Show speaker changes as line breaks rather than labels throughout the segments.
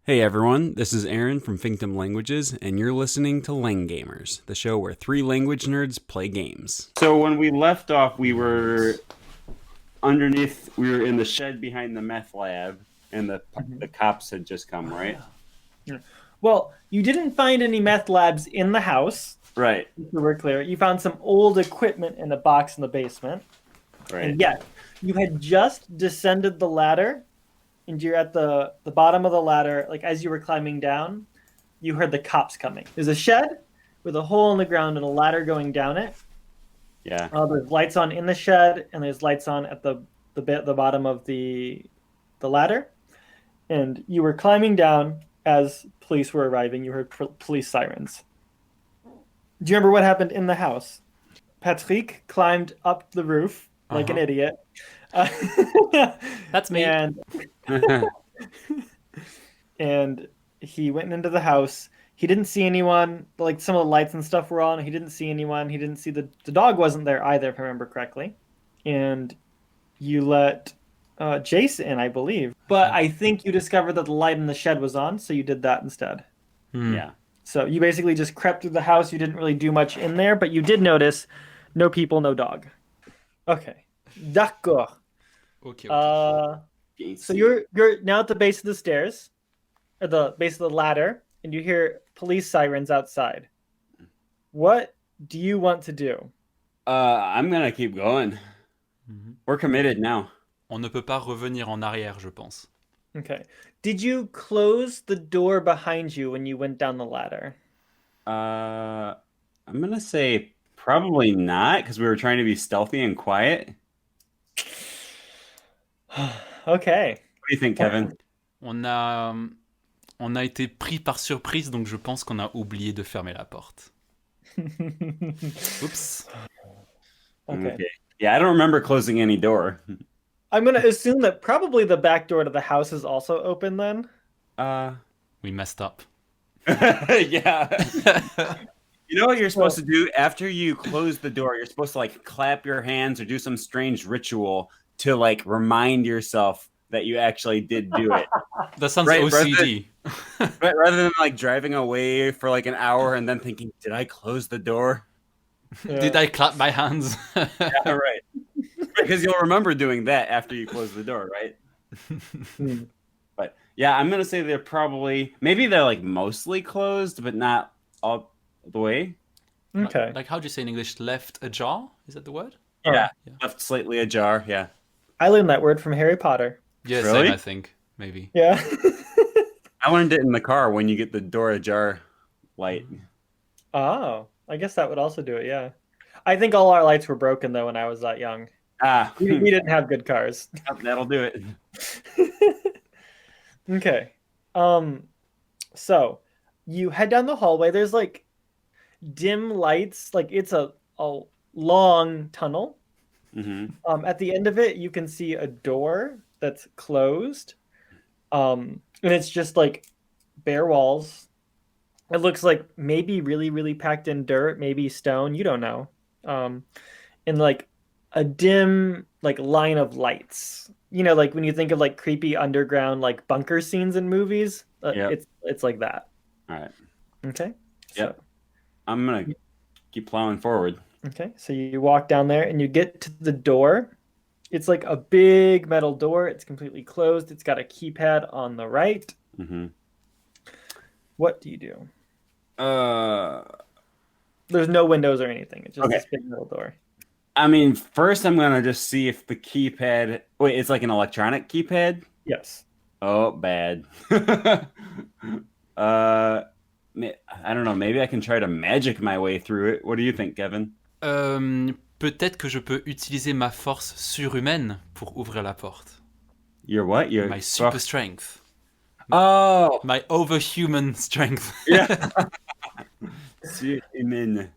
Hey everyone, this is Aaron from Finkdom Languages, and you're listening to LangGamers, the show where three language nerds play games.
So when we left off, we were in the shed behind the meth lab, and the cops had just come, right?
Yeah. Well, you didn't find any meth labs in the house.
Right,
So we're clear. You found some old equipment in a box in the basement.
right.
And yes, you had just descended the ladder, and you're at the bottom of the ladder. Like as you were climbing down, you heard the cops coming. There's a shed with a hole in the ground and a ladder going down it.
Yeah.
There's lights on in the shed, and there's lights on at the bottom of the ladder. And you were climbing down as police were arriving. You heard police sirens. Do you remember what happened in the house? Patrick climbed up the roof like an idiot.
That's me.
And he went into the house. He didn't see anyone. Like some of the lights and stuff were on. He didn't see anyone. He didn't see the dog wasn't there either, if I remember correctly. And you let Jace in, I believe. But I think you discovered that the light in the shed was on, so you did that instead.
Yeah.
So you basically just crept through the house. You didn't really do much in there, but you did notice no people, no dog. Okay. D'accord.
Okay.
So you're now at the base of the stairs, or the base of the ladder, and you hear police sirens outside. What do you want to do?
I'm gonna keep going. We're committed now.
On ne peut pas revenir en arrière, je pense.
Okay. Did you close the door behind you when you went down the ladder?
I'm gonna say probably not, because we were trying to be stealthy and quiet.
Okay.
What do you think, Kevin?
On a été pris par surprise, donc je pense qu'on a oublié de fermer la porte. Oops.
Okay.
Yeah, I don't remember closing any door.
I'm going to assume that probably the back door to the house is also open then.
We messed up.
Yeah. You know what you're supposed to do after you close the door? You're supposed to like clap your hands or do some strange ritual to like remind yourself that you actually did do it.
That sounds
Right,
OCD.
Rather than like driving away for like an hour and then thinking, did I close the door?
Yeah.
Did I clap my hands?
Yeah, right. Because you'll remember doing that after you close the door, right? But yeah, I'm gonna say maybe they're like mostly closed, but not all the way.
Okay.
Like how do you say in English? Left ajar? Is that the word?
Yeah,
Yeah.
left slightly ajar. Yeah.
I learned that word from Harry Potter.
Yes,
Really?
I think maybe.
Yeah.
I learned it in the car when you get the door ajar light.
Oh, I guess that would also do it, yeah. I think all our lights were broken though when I was that young. We didn't have good cars.
That'll do it.
Okay. So you head down the hallway. There's like dim lights. Like it's a long tunnel. At the end of it, you can see a door that's closed. And it's just like bare walls. It looks like maybe really, really packed in dirt, maybe stone. You don't know. And like a dim like line of lights. You know, like when you think of like creepy underground like bunker scenes in movies,
Yep.
it's like that.
All right.
Okay.
Yep. I'm gonna keep plowing forward.
Okay. So you walk down there and you get to the door. It's like a big metal door. It's completely closed. It's got a keypad on the right. What do you do? There's no windows or anything. It's just
Okay.
this big metal door.
I mean, first I'm gonna just see if the keypad. Wait, it's like an electronic keypad.
Yes.
Oh, bad. I don't know. Maybe I can try to magic my way through it. What do you think, Kevin?
Peut-être que je peux utiliser ma force surhumaine pour ouvrir la porte.
Your what? Your
My super strength.
Oh,
My overhuman strength.
yeah. Superhuman.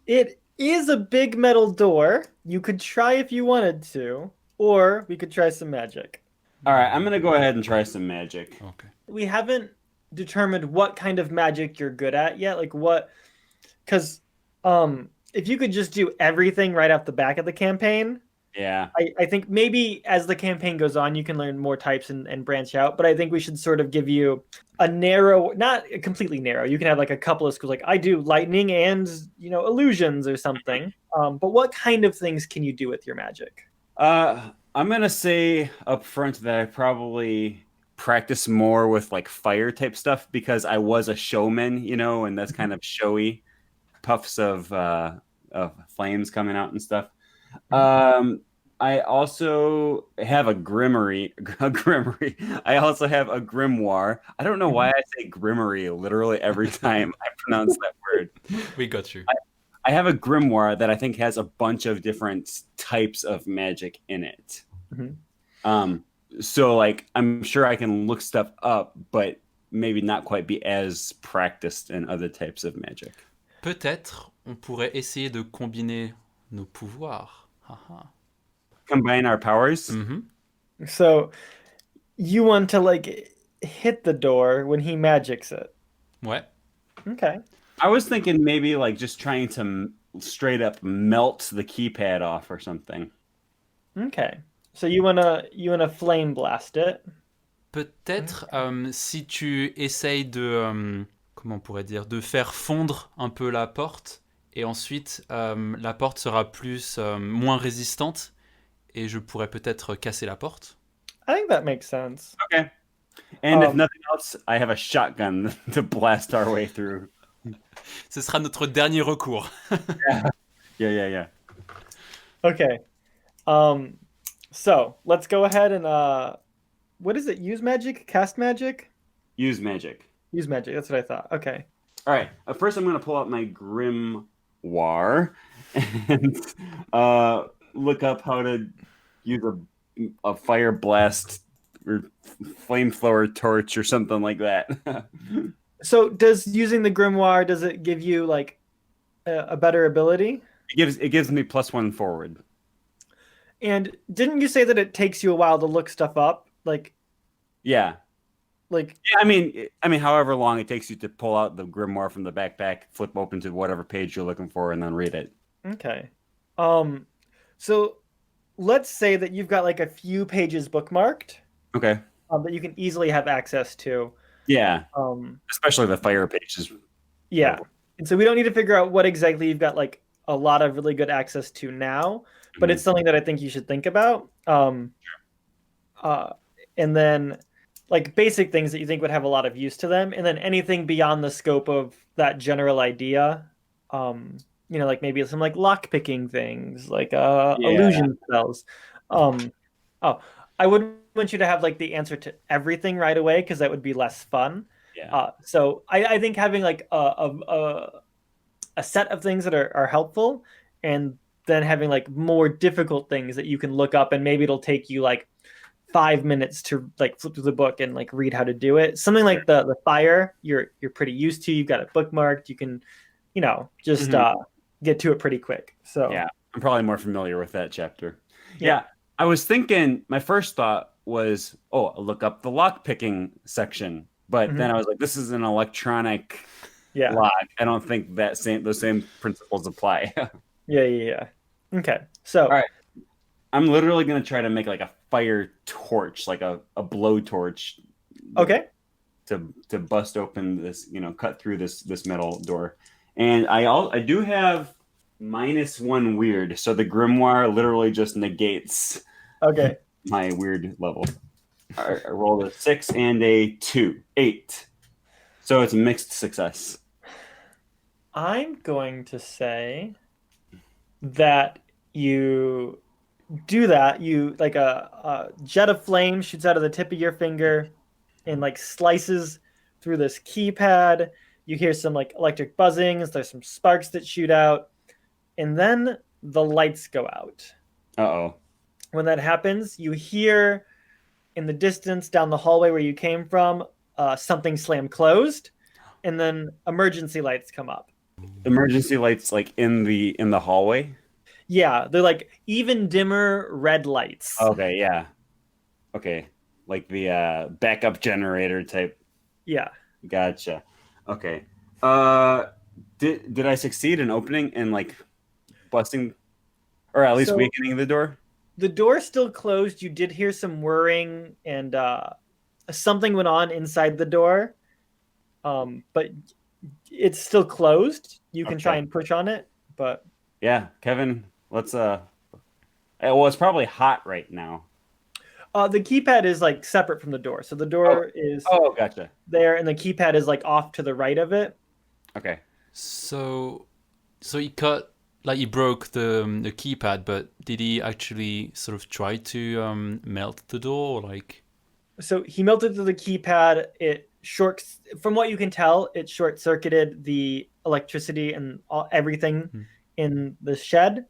It is a big metal door. You could try if you wanted to, or we could try some magic.
All right, I'm gonna go ahead and try some magic.
Okay.
We haven't determined what kind of magic you're good at yet. Like what? Because if you could just do everything right off the back of the campaign,
Yeah.
I think maybe as the campaign goes on, you can learn more types and branch out. But I think we should sort of give you a narrow, not completely narrow. You can have like a couple of schools, like I do lightning and illusions or something. But what kind of things can you do with your magic?
I'm gonna say up front that I probably practice more with like fire type stuff because I was a showman, and that's kind of showy puffs of flames coming out and stuff. Um, I also have a grimory, a grimory. I also have a grimoire. I don't know why I say grimory literally every time I pronounce that word.
We got you.
I have a grimoire that I think has a bunch of different types of magic in it. So like I'm sure I can look stuff up, but maybe not quite be as practiced in other types of magic.
Peut-être on pourrait essayer de combiner nos pouvoirs. Haha.
Combine our powers.
So you want to like hit the door when he magics it.
Ouais.
Okay.
I was thinking maybe like just trying to straight up melt the keypad off or something.
Okay. So you wanna flame blast it.
Peut-être si tu essayes de, comment on pourrait dire, de faire fondre un peu la porte et ensuite la porte sera moins résistante et je pourrais peut-être casser la porte.
I think that makes sense.
Okay. And if nothing else, I have a shotgun to blast our way through.
Ce sera notre dernier recours.
Yeah.
Okay. So let's go ahead and what is it? Use magic? Cast magic?
Use magic.
Use magic. That's what I thought. Okay.
All right. First, I'm going to pull out my grimoire and look up how to use a fire blast or flamethrower torch or something like that.
So does using the grimoire, does it give you like a better ability?
It gives me +1 forward.
And didn't you say that it takes you a while to look stuff up?
Yeah.
Like
Yeah, I mean, however long it takes you to pull out the grimoire from the backpack, flip open to whatever page you're looking for, and then read it.
Okay. So let's say that you've got like a few pages bookmarked.
Okay.
That you can easily have access to.
Yeah. Especially the fire pages.
Yeah. And so we don't need to figure out what exactly you've got like a lot of really good access to now, but it's something that I think you should think about. And then like basic things that you think would have a lot of use to them, and then anything beyond the scope of that general idea. Like maybe some like lock picking things, like illusion spells. I wouldn't want you to have like the answer to everything right away because that would be less fun.
Yeah.
So I think having like a set of things that are helpful, and then having like more difficult things that you can look up, and maybe it'll take you like 5 minutes to like flip through the book and like read how to do it. Something like the fire, you're pretty used to. You've got it bookmarked. You can, just get to it pretty quick. So
yeah, I'm probably more familiar with that chapter. Yeah. I was thinking, my first thought was, I'll look up the lock picking section, but then I was like, this is an electronic lock. I don't think those same principles apply.
Yeah. Okay. So
all right. I'm literally going to try to make like a fire torch, like a blowtorch.
Okay.
To bust open this, cut through this metal door. And I do have -1 weird, so the grimoire literally just negates my weird level. I rolled a 6 and a 2, 8. So it's a mixed success.
I'm going to say that you do that. You like a jet of flame shoots out of the tip of your finger and like slices through this keypad. You hear some like electric buzzings. There's some sparks that shoot out, and then the lights go out.
Uh-oh.
When that happens, you hear in the distance down the hallway where you came from, something slam closed, and then emergency lights come up.
Emergency lights like in the hallway?
Yeah, they're like even dimmer red lights.
Okay, yeah. Okay. Like the backup generator type.
Yeah.
Gotcha. Okay. Did I succeed in opening and like busting or at least weakening the door?
The door's still closed. You did hear some whirring and something went on inside the door. But it's still closed. You can try and push on it, but
yeah, Kevin, let's well, it's probably hot right now.
the keypad is like separate from the door. So the door is
gotcha.
there and the keypad is like off to the right of it.
Okay.
So he broke the keypad, but did he actually sort of try to melt the door, or like?
So he melted through the keypad. From what you can tell, it short-circuited the electricity and everything in the shed.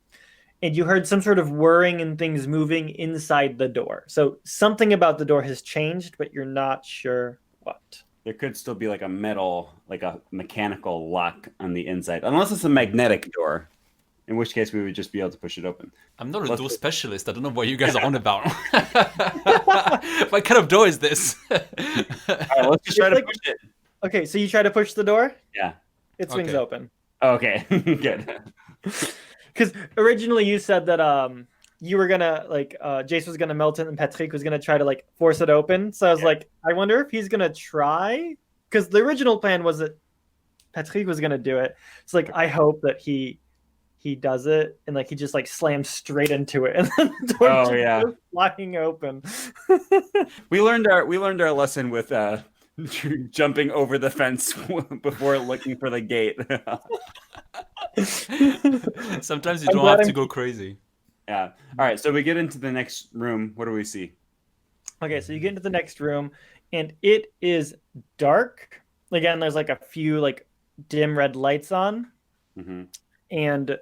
And you heard some sort of whirring and things moving inside the door. So something about the door has changed, but you're not sure what.
There could still be like a mechanical lock on the inside, unless it's a magnetic door, in which case we would just be able to push it open.
I'm not a door specialist. I don't know what you guys are on about. What kind of door is this?
All right, let's just try to push it.
Okay, so you try to push the door?
Yeah.
It swings open.
Okay, good.
Because originally you said that you were gonna Jace was gonna melt it and Patrick was gonna try to like force it open. So I was like, I wonder if he's gonna try, because the original plan was that Patrick was gonna do it. It's like I hope that he does it and like he just like slams straight into it and then the door goes flying open.
We learned our lesson with jumping over the fence before looking for the gate.
Sometimes you don't have to go crazy.
Yeah. All right. So we get into the next room. What do we see?
Okay. So you get into the next room and it is dark. Again, there's like a few like dim red lights on.
Mm-hmm.
And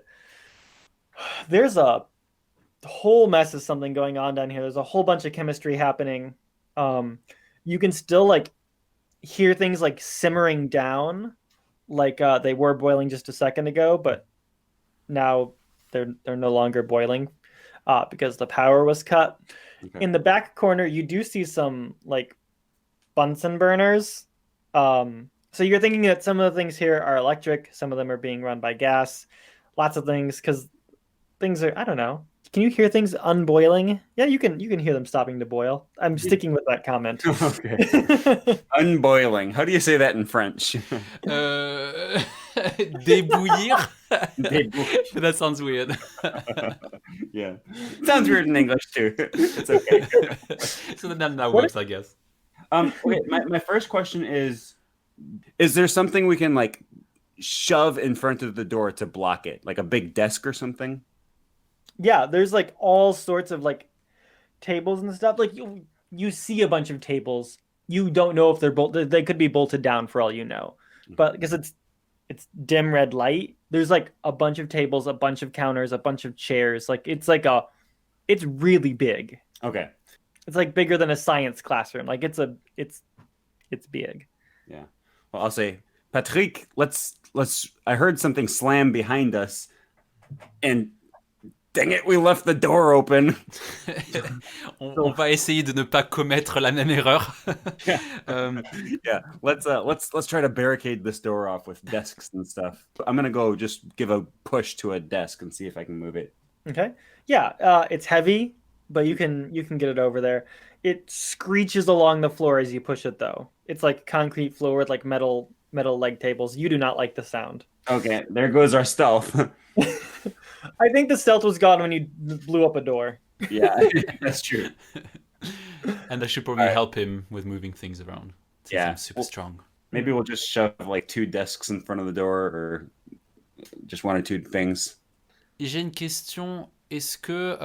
there's a whole mess of something going on down here. There's a whole bunch of chemistry happening. You can still like hear things like simmering down, like they were boiling just a second ago, but now they're no longer boiling because the power was cut. Okay. In the back corner, you do see some like Bunsen burners. So you're thinking that some of the things here are electric, some of them are being run by gas, lots of things, because things are, I don't know. Can you hear things unboiling? Yeah, you can hear them stopping to boil. I'm sticking with that comment.
Okay. Unboiling. How do you say that in French?
Débouillir. That sounds weird.
Yeah. Sounds weird in English too. It's okay.
So then that works, I guess.
Okay, my first question is there something we can like shove in front of the door to block it? Like a big desk or something?
Yeah, there's like all sorts of like tables and stuff. Like you see a bunch of tables. You don't know if they're they could be bolted down for all you know. But because it's dim red light, there's like a bunch of tables, a bunch of counters, a bunch of chairs. Like it's really big.
Okay.
It's like bigger than a science classroom. Like it's big.
Yeah. Well, I'll say, Patrick, let's I heard something slam behind us and dang it, we left the door open.
On va essayer de ne pas commettre la même erreur.
Yeah, let's try to barricade this door off with desks and stuff. I'm gonna go just give a push to a desk and see if I can move it.
Okay. Yeah, it's heavy, but you can get it over there. It screeches along the floor as you push it, though. It's like concrete floor with like metal leg tables. You do not like the sound.
Okay, there goes our stealth.
I think the stealth was gone when you blew up a door.
Yeah, that's true.
And I should probably help him with moving things around.
Yeah,
I'm super strong.
Maybe we'll just shove like 2 desks in front of the door, or just 1 or 2 things.
J'ai une question. Est-ce que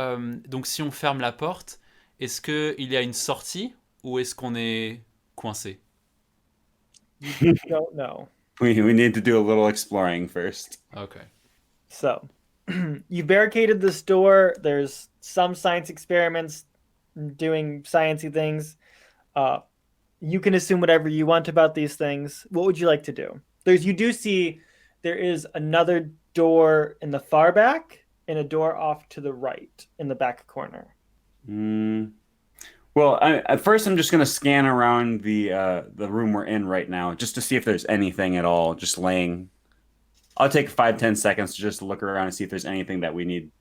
donc si on ferme la porte, est-ce que il y a une sortie ou est-ce qu'on est coincé?
You don't know.
We need to do a little exploring first.
Okay.
So, you barricaded this door. There's some science experiments doing sciencey things. You can assume whatever you want about these things. What would you like to do? You do see there is another door in the far back and a door off to the right in the back corner.
Well, at first I'm just going to scan around the room we're in right now just to see if there's anything at all just laying. I'll take 5-10 seconds to just look around and see if there's anything that we need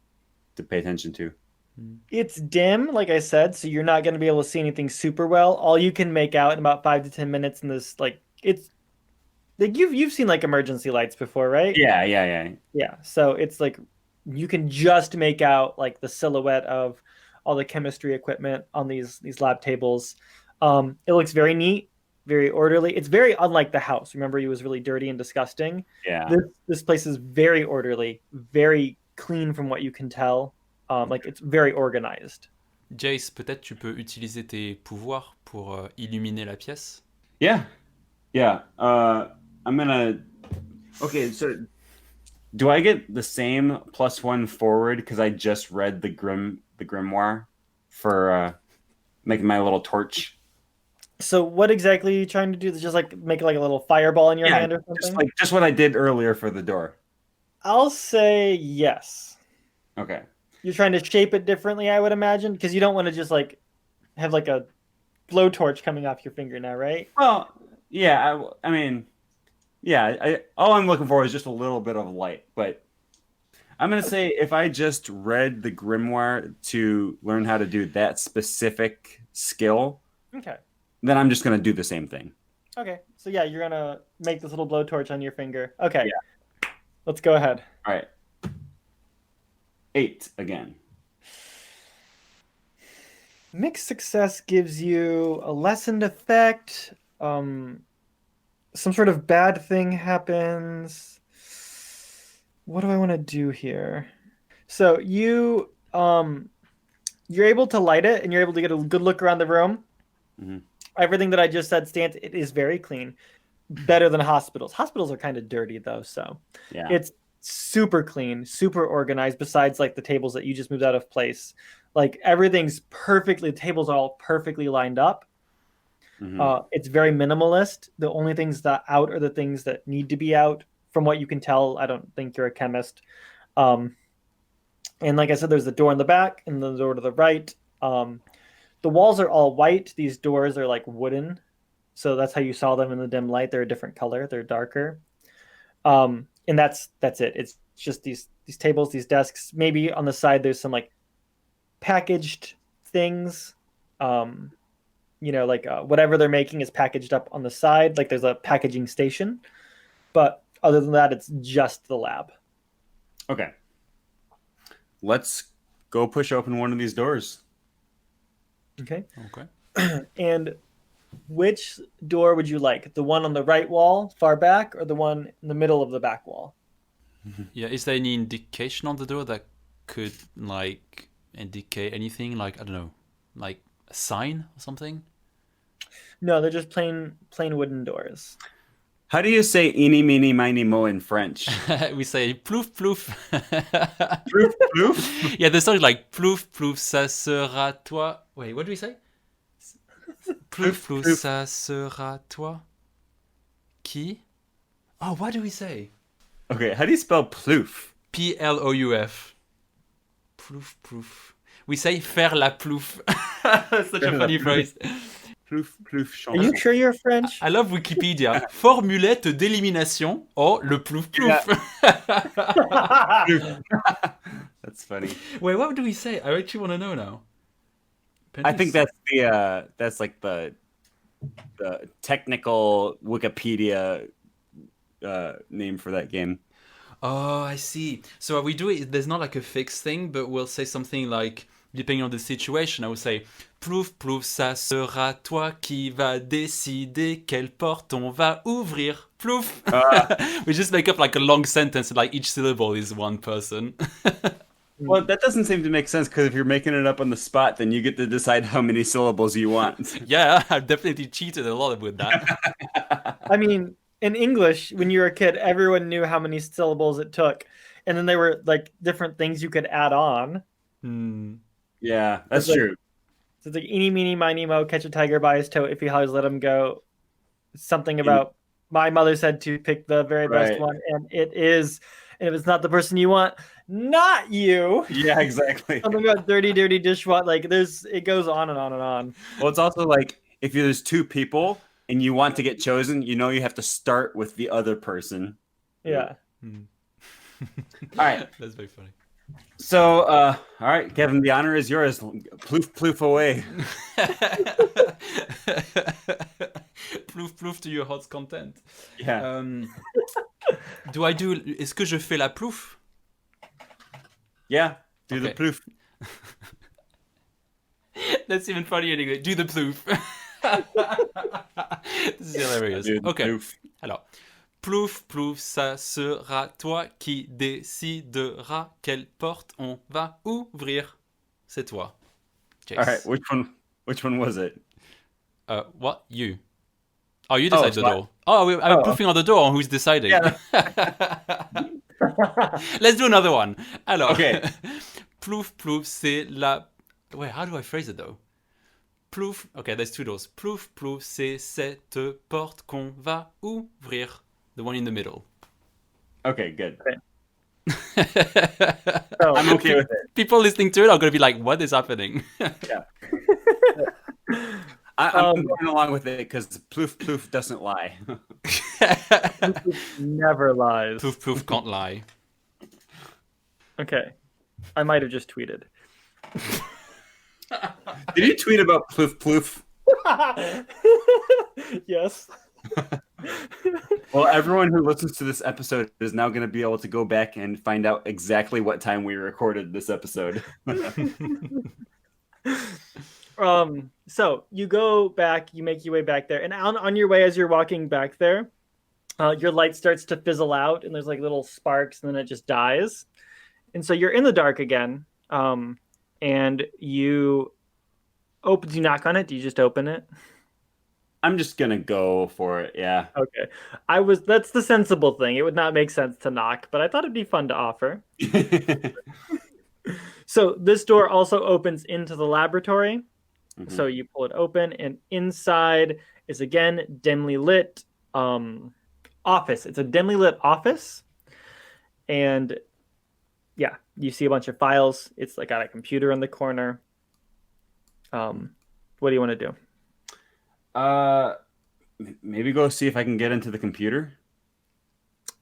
to pay attention to.
It's dim, like I said, so you're not going to be able to see anything super well. All you can make out in about 5 to 10 minutes in this, like it's like you've seen like emergency lights before, right?
Yeah.
Yeah. So it's like you can just make out like the silhouette of all the chemistry equipment on these lab tables. It looks very neat, very orderly. It's very unlike the house. Remember, it was really dirty and disgusting.
Yeah.
This place is very orderly, very clean from what you can tell. Like it's very organized.
Jace, peut-être tu peux utiliser tes pouvoirs pour illuminer la pièce.
Yeah. I'm gonna. Okay, so do I get the same +1 forward because I just read the grimoire for making my little torch?
So what exactly are you trying to do? Just like make like a little fireball in your hand or something?
Just what I did earlier for the door.
I'll say yes.
Okay.
You're trying to shape it differently, I would imagine, because you don't want to just like have like a blowtorch coming off your finger now, right?
Well, yeah. I mean, yeah. All I'm looking for is just a little bit of light. But I'm gonna say if I just read the grimoire to learn how to do that specific skill,
Okay.
then I'm just gonna do the same thing.
Okay. So yeah, you're gonna make this little blowtorch on your finger. Okay.
Yeah.
Let's go ahead.
All right. 8 again.
Mixed success gives you a lessened effect. Some sort of bad thing happens. What do I want to do here? So you're able to light it and you're able to get a good look around the room.
Mm-hmm.
Everything that I just said stands. It is very clean, better than hospitals. Hospitals are kind of dirty though, so
Yeah.
it's super clean, super organized. Besides like the tables that you just moved out of place, like everything's perfectly. The tables are all perfectly lined up.
Mm-hmm.
It's very minimalist. The only things that out are the things that need to be out. From what you can tell, I don't think you're a chemist. And like I said, there's the door in the back and the door to the right. The walls are all white. These doors are like wooden. So that's how you saw them in the dim light. They're a different color. They're darker. And that's it. It's just these tables, these desks. Maybe on the side there's some like packaged things. Like whatever they're making is packaged up on the side. Like there's a packaging station. But other than that, it's just the lab.
Okay. Let's go push open one of these doors.
Okay.
Okay.
And which door would you like? The one on the right wall, far back, or the one in the middle of the back wall?
Yeah, is there any indication on the door that could like indicate anything? Like, I don't know, like a sign or something?
No, they're just plain wooden doors.
How do you say "eeny, meeny, miny, mo" in French?
We say plouf plouf.
Plouf, plouf?
Yeah, the song is like plouf plouf, ça sera toi. Wait, what do we say? Plouf plouf, ça sera toi. Qui? Oh, what do we say?
Okay, how do you spell plouf?
Plouf. Plouf plouf. We say faire la plouf. Such a funny phrase.
Plouf, plouf,
Are you
chanson.
sure you're French?
I love Wikipédia. Formulette d'élimination. Oh, le plouf plouf.
That's funny.
Wait, what do we say? I actually want to know now.
I think that's like the technical Wikipedia name for that game.
Oh, I see. So we do it. There's not like a fixed thing, but we'll say something like, depending on the situation, I would say, plouf plouf, ça sera toi qui va décider quelle porte on va ouvrir. Plouf. We just make up like a long sentence, and like each syllable is one person.
Well, that doesn't seem to make sense because if you're making it up on the spot, then you get to decide how many syllables you want.
Yeah, I've definitely cheated a lot with that.
I mean, in English, when you were a kid, everyone knew how many syllables it took. And then there were like different things you could add on.
Yeah, that's
It's like-
true.
So it's like eeny, meeny, miny, mo, catch a tiger by his toe if he hollers, let him go. Something about my mother said to pick the very best
Right.
one, and it is. And if it's not the person you want, not you.
Yeah, exactly.
Something about dirty, dirty dishwasher. Like it goes on and on and on.
Well, it's also like if there's two people and you want to get chosen, you know you have to start with the other person.
Yeah.
All right.
That's very funny.
So, all right, Kevin, the honor is yours. Ploof, ploof away.
Plouf plouf to your heart's content.
Yeah.
Est-ce que je fais la plouf?
Yeah. Do the
Okay.
ploof.
That's even funnier in English. Do the plouf. This is hilarious.
Do the
Okay.
ploof.
Alors, plouf plouf, ça sera toi qui décideras quelle porte on va ouvrir. C'est toi. Chase.
All right. Which one was it?
What? You. Oh, you decide
so
the door. I'm
Oh.
ploofing on the door on who's deciding.
Yeah.
Let's do another one. Alors,
Okay.
plouf plouf, c'est la... Wait, how do I phrase it though? Plouf, okay, there's two doors. Plouf plouf, c'est cette porte qu'on va ouvrir. The one in the middle.
Okay, good.
So,
I'm okay with it.
People listening to it are going to be like, what is happening?
I'm going along with it because ploof, ploof doesn't lie.
never lies.
Plouf plouf can't lie.
Okay. I might have just tweeted.
Did you tweet about ploof, ploof?
Yes.
Well, everyone who listens to this episode is now going to be able to go back and find out exactly what time we recorded this episode.
So you go back, you make your way back there, and on your way as you're walking back there, your light starts to fizzle out, and there's like little sparks, and then it just dies, and so you're in the dark again. And you knock on it? Do you just open it?
I'm just gonna go for it. Yeah.
Okay. That's the sensible thing. It would not make sense to knock, but I thought it'd be fun to offer. So this door also opens into the laboratory.
Mhm.
So you pull it open, and inside is again dimly lit office. It's a dimly lit office, and yeah, you see a bunch of files. It's like got a computer in the corner. What do you want to do?
Maybe go see if I can get into the computer.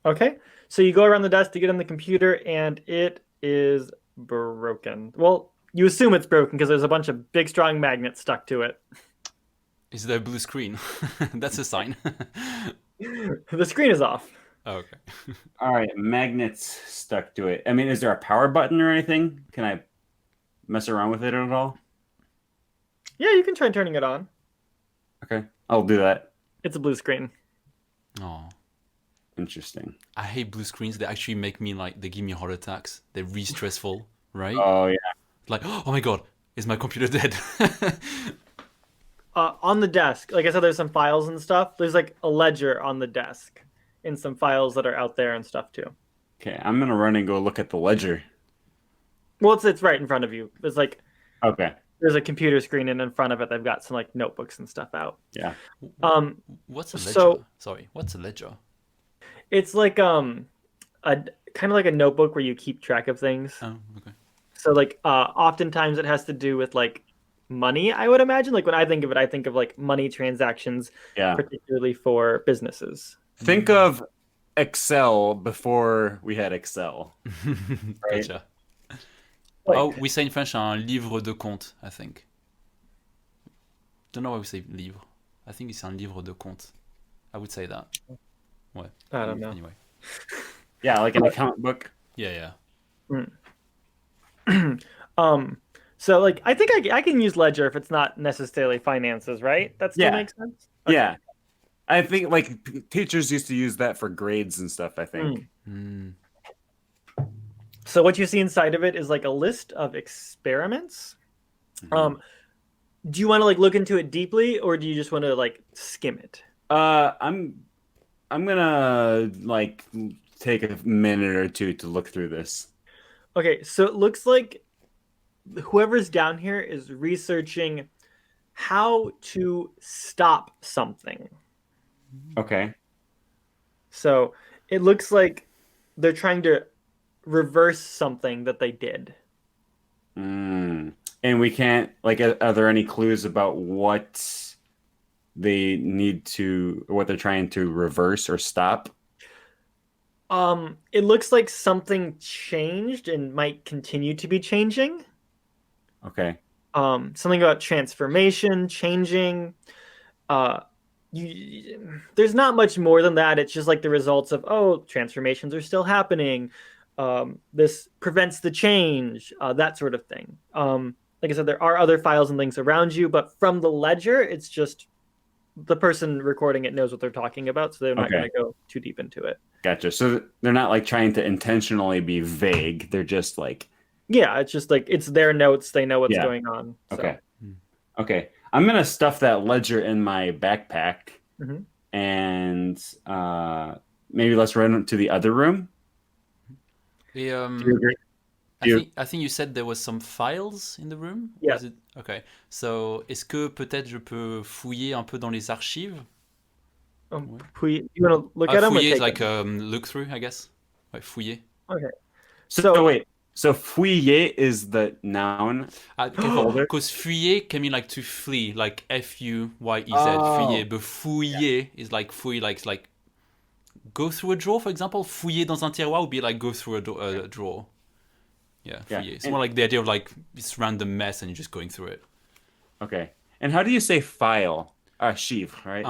Okay, so you go around the desk to get on the computer, and it is broken. Well, you assume it's broken because there's a bunch of big, strong magnets stuck to it.
Is there a blue screen? That's a sign.
The screen is off.
Oh, okay.
All right, magnets stuck to it. I mean, is there a power button or anything? Can I mess around with it at all?
Yeah, you can try turning it on.
Okay, I'll do that.
It's a blue screen.
Oh,
Interesting.
I hate blue screens. They actually make me they give me heart attacks. They're really stressful, right?
Oh yeah.
Like, oh my god, is my computer dead?
On the desk, like I said, there's some files and stuff. There's like a ledger on the desk and some files that are out there and stuff too.
Okay, I'm gonna run and go look at the ledger.
Well, it's right in front of you. There's like
Okay.
there's a computer screen, and in front of it, they've got some like notebooks and stuff out.
Yeah.
What's a ledger?
So-
Sorry, what's a ledger?
It's like a kind of like a notebook where you keep track of things.
Oh, okay.
So like oftentimes it has to do with like money, I would imagine. Like when I think of it, I think of like money transactions,
Yeah.
particularly for businesses.
Think of Excel before we had Excel. Right?
Gotcha.
Like,
Oh, we say in French un livre de compte, I think. Don't know why we say livre. I think it's un livre de compte. I would say that. Ouais.
I don't know.
Anyway.
Yeah, like an account book.
Yeah.
So like I think I can use ledger if it's not necessarily finances, right? That still
Yeah.
makes sense. Okay.
Yeah. I think like teachers used to use that for grades and stuff, I think.
Mm.
So what you see inside of it is like a list of experiments.
Mhm.
Do you want to like look into it deeply, or do you just want to like skim it?
I'm gonna like take a minute or two to look through this.
Okay, so it looks like whoever's down here is researching how to stop something.
Okay.
So it looks like they're trying to reverse something that they did.
And we can't like are there any clues about what they need to or what they're trying to reverse or stop?
It looks like something changed and might continue to be changing.
Okay.
Something about transformation, changing. There's not much more than that. It's just like the results of, transformations are still happening. This prevents the change, that sort of thing. Like I said, there are other files and links around you, but from the ledger, it's just the person recording it knows what they're talking about, so they're not going to go too deep into it.
Gotcha. So they're not like trying to intentionally be vague. They're just like...
Yeah, it's just like it's their notes. They know what's going on. So.
Okay. Okay. I'm going to stuff that ledger in my backpack and maybe let's run to the other room.
Et,
Do you agree?
I think you said there was some files in the room?
Yeah.
Okay. So, est-ce que peut-être je peux fouiller un peu dans les archives?
You want to look at them?
Fouiller is like look through, I guess. Ouais, fouiller.
Okay.
So wait. So fouiller is the noun.
Because fouiller can mean like to flee, like F-U-Y-E-Z, fouiller. But fouiller is like fouiller, like go through a drawer, for example. Fouiller dans un tiroir would be like go through a drawer. Yeah, fouiller. It's more like the idea of like this random mess and you're just going through it.
Okay. And how do you say file? Archive, right?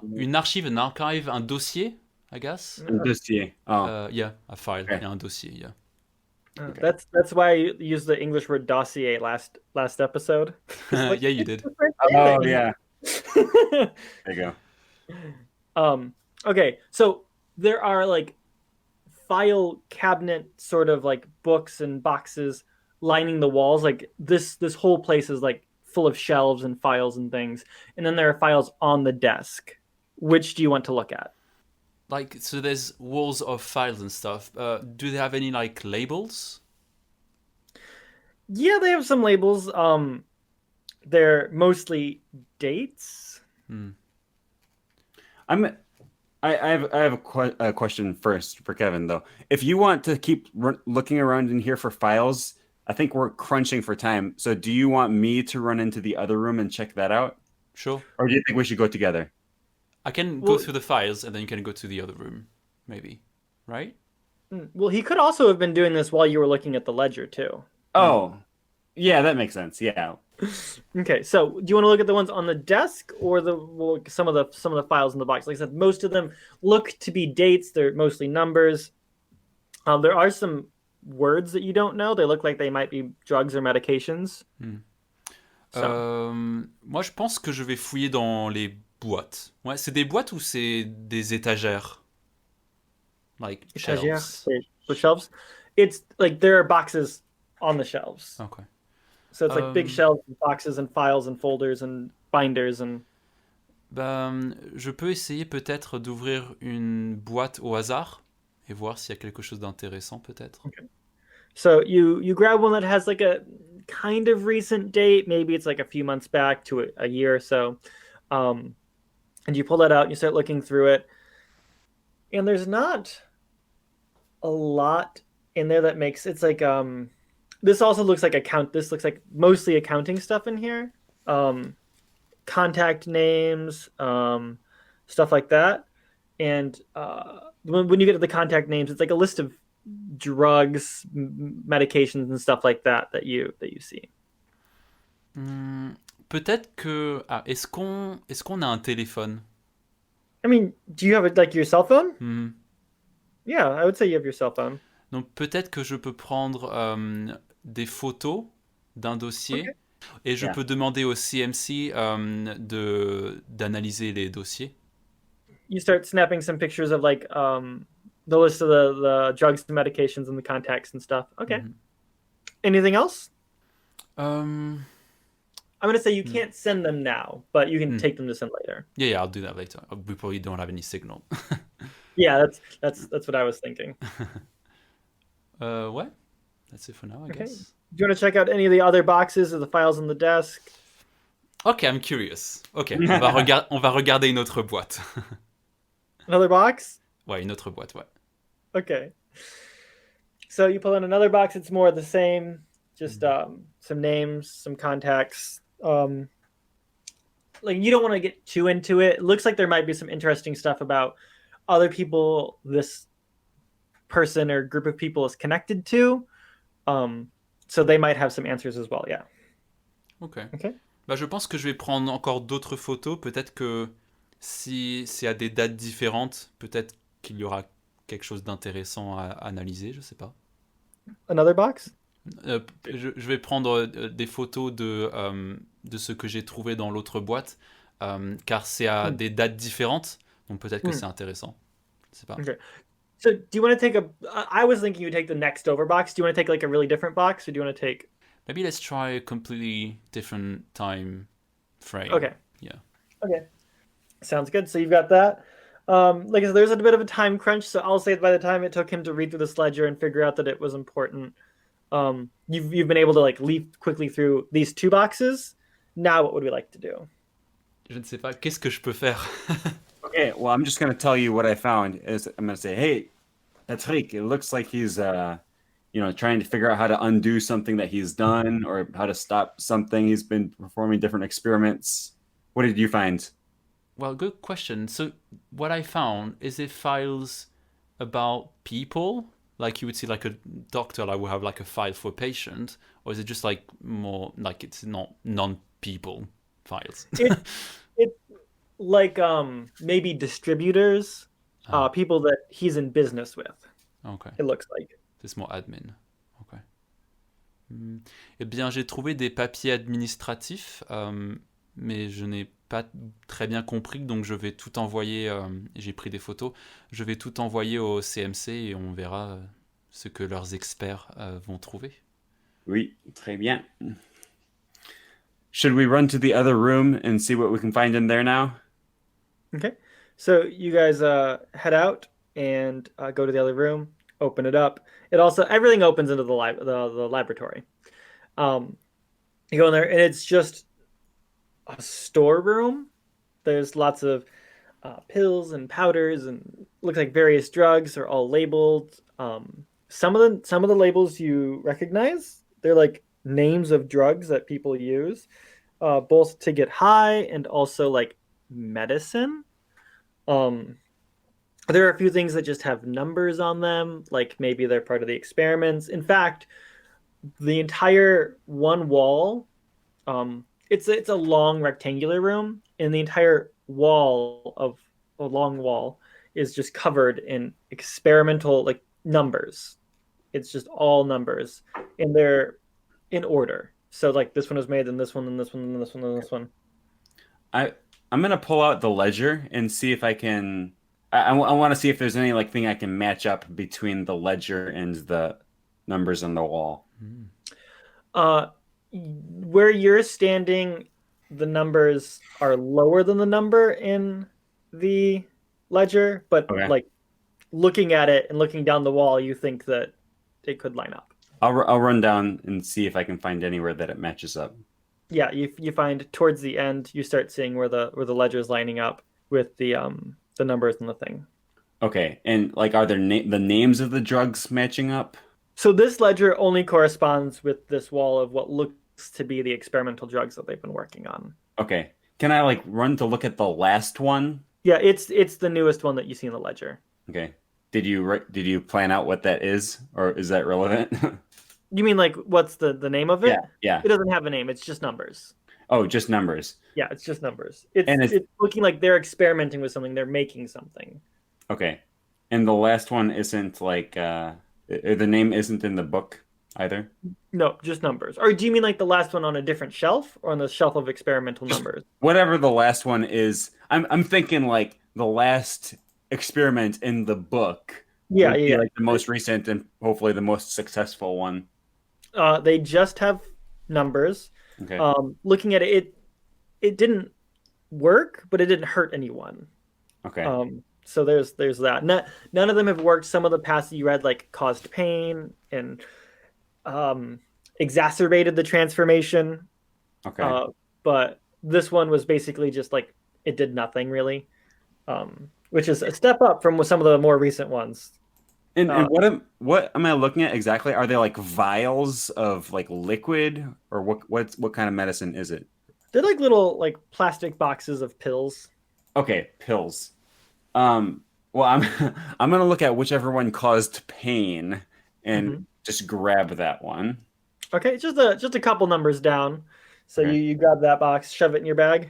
Une archive, an archive, un dossier, I guess.
Un dossier.
Yeah, a file. Okay. Yeah, un dossier, yeah.
Okay. That's why I used the English word dossier last episode.
Yeah, you did.
Oh, yeah. There you
go. Okay, so there are like file cabinet sort of like books and boxes lining the walls. Like this whole place is like full of shelves and files and things. And then there are files on the desk. Which do you want to look at?
Like, so there's walls of files and stuff. Do they have any like labels?
Yeah, they have some labels. They're mostly dates.
I have a question first for Kevin though. If you want to keep looking around in here for files, I think we're crunching for time. So do you want me to run into the other room and check that out?
Sure.
Or do you think we should go together?
I can go through the files and then you can go to the other room, maybe. Right?
Well, he could also have been doing this while you were looking at the ledger too.
Oh, yeah, that makes sense. Yeah.
Okay, so do you want to look at the ones on the desk or some of the files in the box? Like I said, most of them look to be dates. They're mostly numbers. There are some words that you don't know. They look like they might be drugs or medications.
Moi, je pense que je vais fouiller dans les boîtes. Ouais, c'est des boîtes ou c'est des étagères? Like shelves.
The shelves. It's like there are boxes on the shelves.
Okay.
So it's like big shelves, and boxes, and files, and folders, and binders, and.
Je peux essayer peut-être d'ouvrir une boîte au hasard et voir s'il y a quelque chose d'intéressant peut-être.
Okay. So you grab one that has like a kind of recent date, maybe it's like a few months back to a year or so, and you pull that out and you start looking through it, and there's not a lot in there that makes it's like this also looks like this looks like mostly accounting stuff in here, contact names, stuff like that, and when you get to the contact names, it's like a list of drugs, medications, and stuff like that you see.
Peut-être que est-ce qu'on a un téléphone?
I mean, do you have like your cell phone?
Mm-hmm.
Yeah, I would say you have your cell phone.
Donc peut-être que je peux prendre des photos d'un dossier et je peux demander au CMC d'analyser les dossiers.
You start snapping some pictures of like the list of the drugs and medications and the contacts and stuff. Okay. Mm-hmm. Anything else? I'm going to say you can't send them now, but you can take them to send later.
Yeah, I'll do that later. We probably don't have any signal.
Yeah, that's what I was thinking.
Ouais. That's it for now, I guess.
Do you want to check out any of the other boxes or the files on the desk?
Okay, I'm curious. Okay, on va regarder une autre boîte.
Another box?
Ouais, une autre boîte, ouais.
Okay. So you pull in another box. It's more of the same. Just some names, some contacts. Like you don't want to get too into it. It looks like there might be some interesting stuff about other people this person or group of people is connected to. So they might have some answers as well. Yeah.
Ok.
Okay.
Bah, je pense que je vais prendre encore d'autres photos. Peut-être que si c'est à des dates différentes, peut-être qu'il y aura quelque chose d'intéressant à analyser, je sais pas.
Another box?
Je vais prendre des photos de ce que j'ai trouvé dans l'autre boîte, car c'est à des dates différentes, donc peut-être que c'est intéressant. Je sais pas.
Okay. So do you want to take I was thinking you would take the next over box. Do you want to take like a really different box, or do you want to take...
Maybe let's try a completely different time frame.
Okay.
Yeah.
Okay. Sounds good. So you've got that. Like I said, there's a bit of a time crunch, so I'll say by the time it took him to read through this ledger and figure out that it was important, you've been able to like leap quickly through these 2 boxes. Now what would we like to do?
Je ne sais pas. Qu'est-ce que je peux faire?
Okay, well, I'm just going to tell you what I found. I'm going to say, hey, Patrick, it looks like he's, trying to figure out how to undo something that he's done or how to stop something. He's been performing different experiments. What did you find?
Well, good question. So what I found is it files about people, like you would see like a doctor, like would have like a file for a patient, or is it just like more like it's not non-people files?
It's like maybe distributors, people that he's in business with.
Okay.
It looks like.
C'est more admin. Ok. Eh bien, j'ai trouvé des papiers administratifs, mais je n'ai pas très bien compris, donc je vais tout envoyer. J'ai pris des photos. Je vais tout envoyer au CMC et on verra ce que leurs experts vont trouver.
Oui, très bien. Should we run to the other room and see what we can find in there now?
Okay. So you guys head out and go to the other room, open it up. It also, everything opens into the laboratory. You go in there and it's just a storeroom. There's lots of pills and powders and looks like various drugs are all labeled. Some of the labels you recognize. They're like names of drugs that people use, both to get high and also like medicine. There are a few things that just have numbers on them, like maybe they're part of the experiments. In fact, the entire one wall, it's a long rectangular room, and the entire wall of a long wall is just covered in experimental like numbers. It's just all numbers, and they're in order. So like this one was made, then this one, then this one, then this one, then this one.
I'm gonna pull out the ledger and see if I can. I want to see if there's any like thing I can match up between the ledger and the numbers on the wall.
Where you're standing, the numbers are lower than the number in the ledger, but like looking at it and looking down the wall, you think that it could line up.
I'll run down and see if I can find anywhere that it matches up.
Yeah, you find towards the end you start seeing where the ledger is lining up with the numbers and the thing.
Okay, and like are there the names of the drugs matching up?
So this ledger only corresponds with this wall of what looks to be the experimental drugs that they've been working on.
Okay, can I like run to look at the last one?
Yeah, it's the newest one that you see in the ledger.
Okay, did you plan out what that is, or is that relevant?
You mean like what's the name of it?
Yeah.
It doesn't have a name. It's just numbers.
Oh, just numbers.
Yeah, it's just numbers. It's looking like they're experimenting with something. They're making something.
Okay, and the last one isn't like the name isn't in the book either.
No, just numbers. Or do you mean like the last one on a different shelf, or on the shelf of experimental numbers?
Whatever the last one is, I'm thinking like the last experiment in the book.
Yeah.
Like the most recent and hopefully the most successful one.
They just have numbers.
Okay.
Looking at it didn't work, but it didn't hurt anyone.
Okay.
So there's that. None of them have worked. Some of the past that you read like caused pain and exacerbated the transformation.
Okay.
But this one was basically just like it did nothing really, which is a step up from some of the more recent ones.
And what am I looking at exactly? Are they like vials of like liquid, or what kind of medicine is it?
They're like little like plastic boxes of pills.
Okay, pills. Well, I'm I'm gonna look at whichever one caused pain and
Mhm.
just grab that one.
Okay, just a couple numbers down. So
Okay.
you grab that box, shove it in your bag.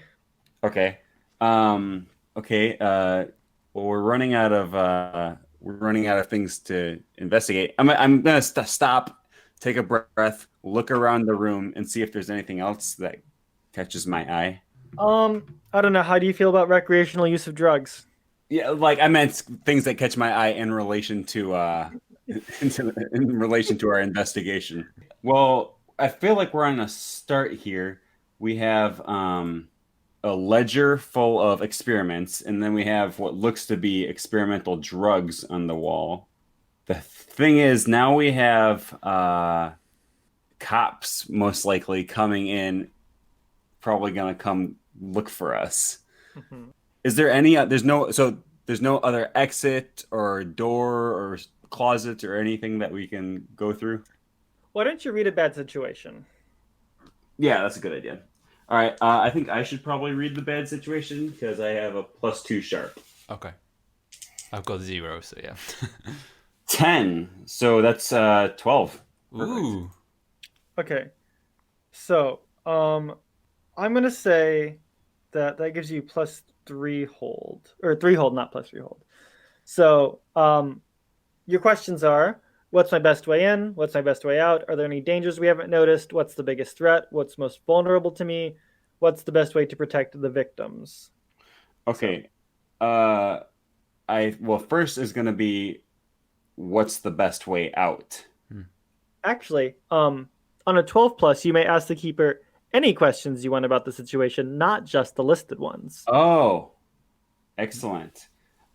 Okay. Okay. Well, we're running out of things to investigate. I'm gonna stop, take a breath, look around the room, and see if there's anything else that catches my eye.
I don't know. How do you feel about recreational use of drugs?
Yeah, like I meant things that catch my eye in relation to in relation to our investigation. Well, I feel like we're on a start here. We have a ledger full of experiments, and then we have what looks to be experimental drugs on the wall. The thing is, now we have cops most likely coming in, probably gonna come look for us.
Mhm.
Is there any? There's no other exit or door or closet or anything that we can go through.
Why don't you read a bad situation?
Yeah, that's a good idea. All right, I think I should probably read the bad situation because I have a +2 sharp.
Okay. I've got 0, so yeah.
10. So that's 12. Perfect.
Ooh.
Okay. So, I'm gonna say that gives you +3 hold, or 3 hold, not +3 hold. So, your questions are: what's my best way in? What's my best way out? Are there any dangers we haven't noticed? What's the biggest threat? What's most vulnerable to me? What's the best way to protect the victims?
Okay. Uh, first is going to be what's the best way out?
Actually, on a 12 plus, you may ask the keeper any questions you want about the situation, not just the listed ones.
Oh, excellent.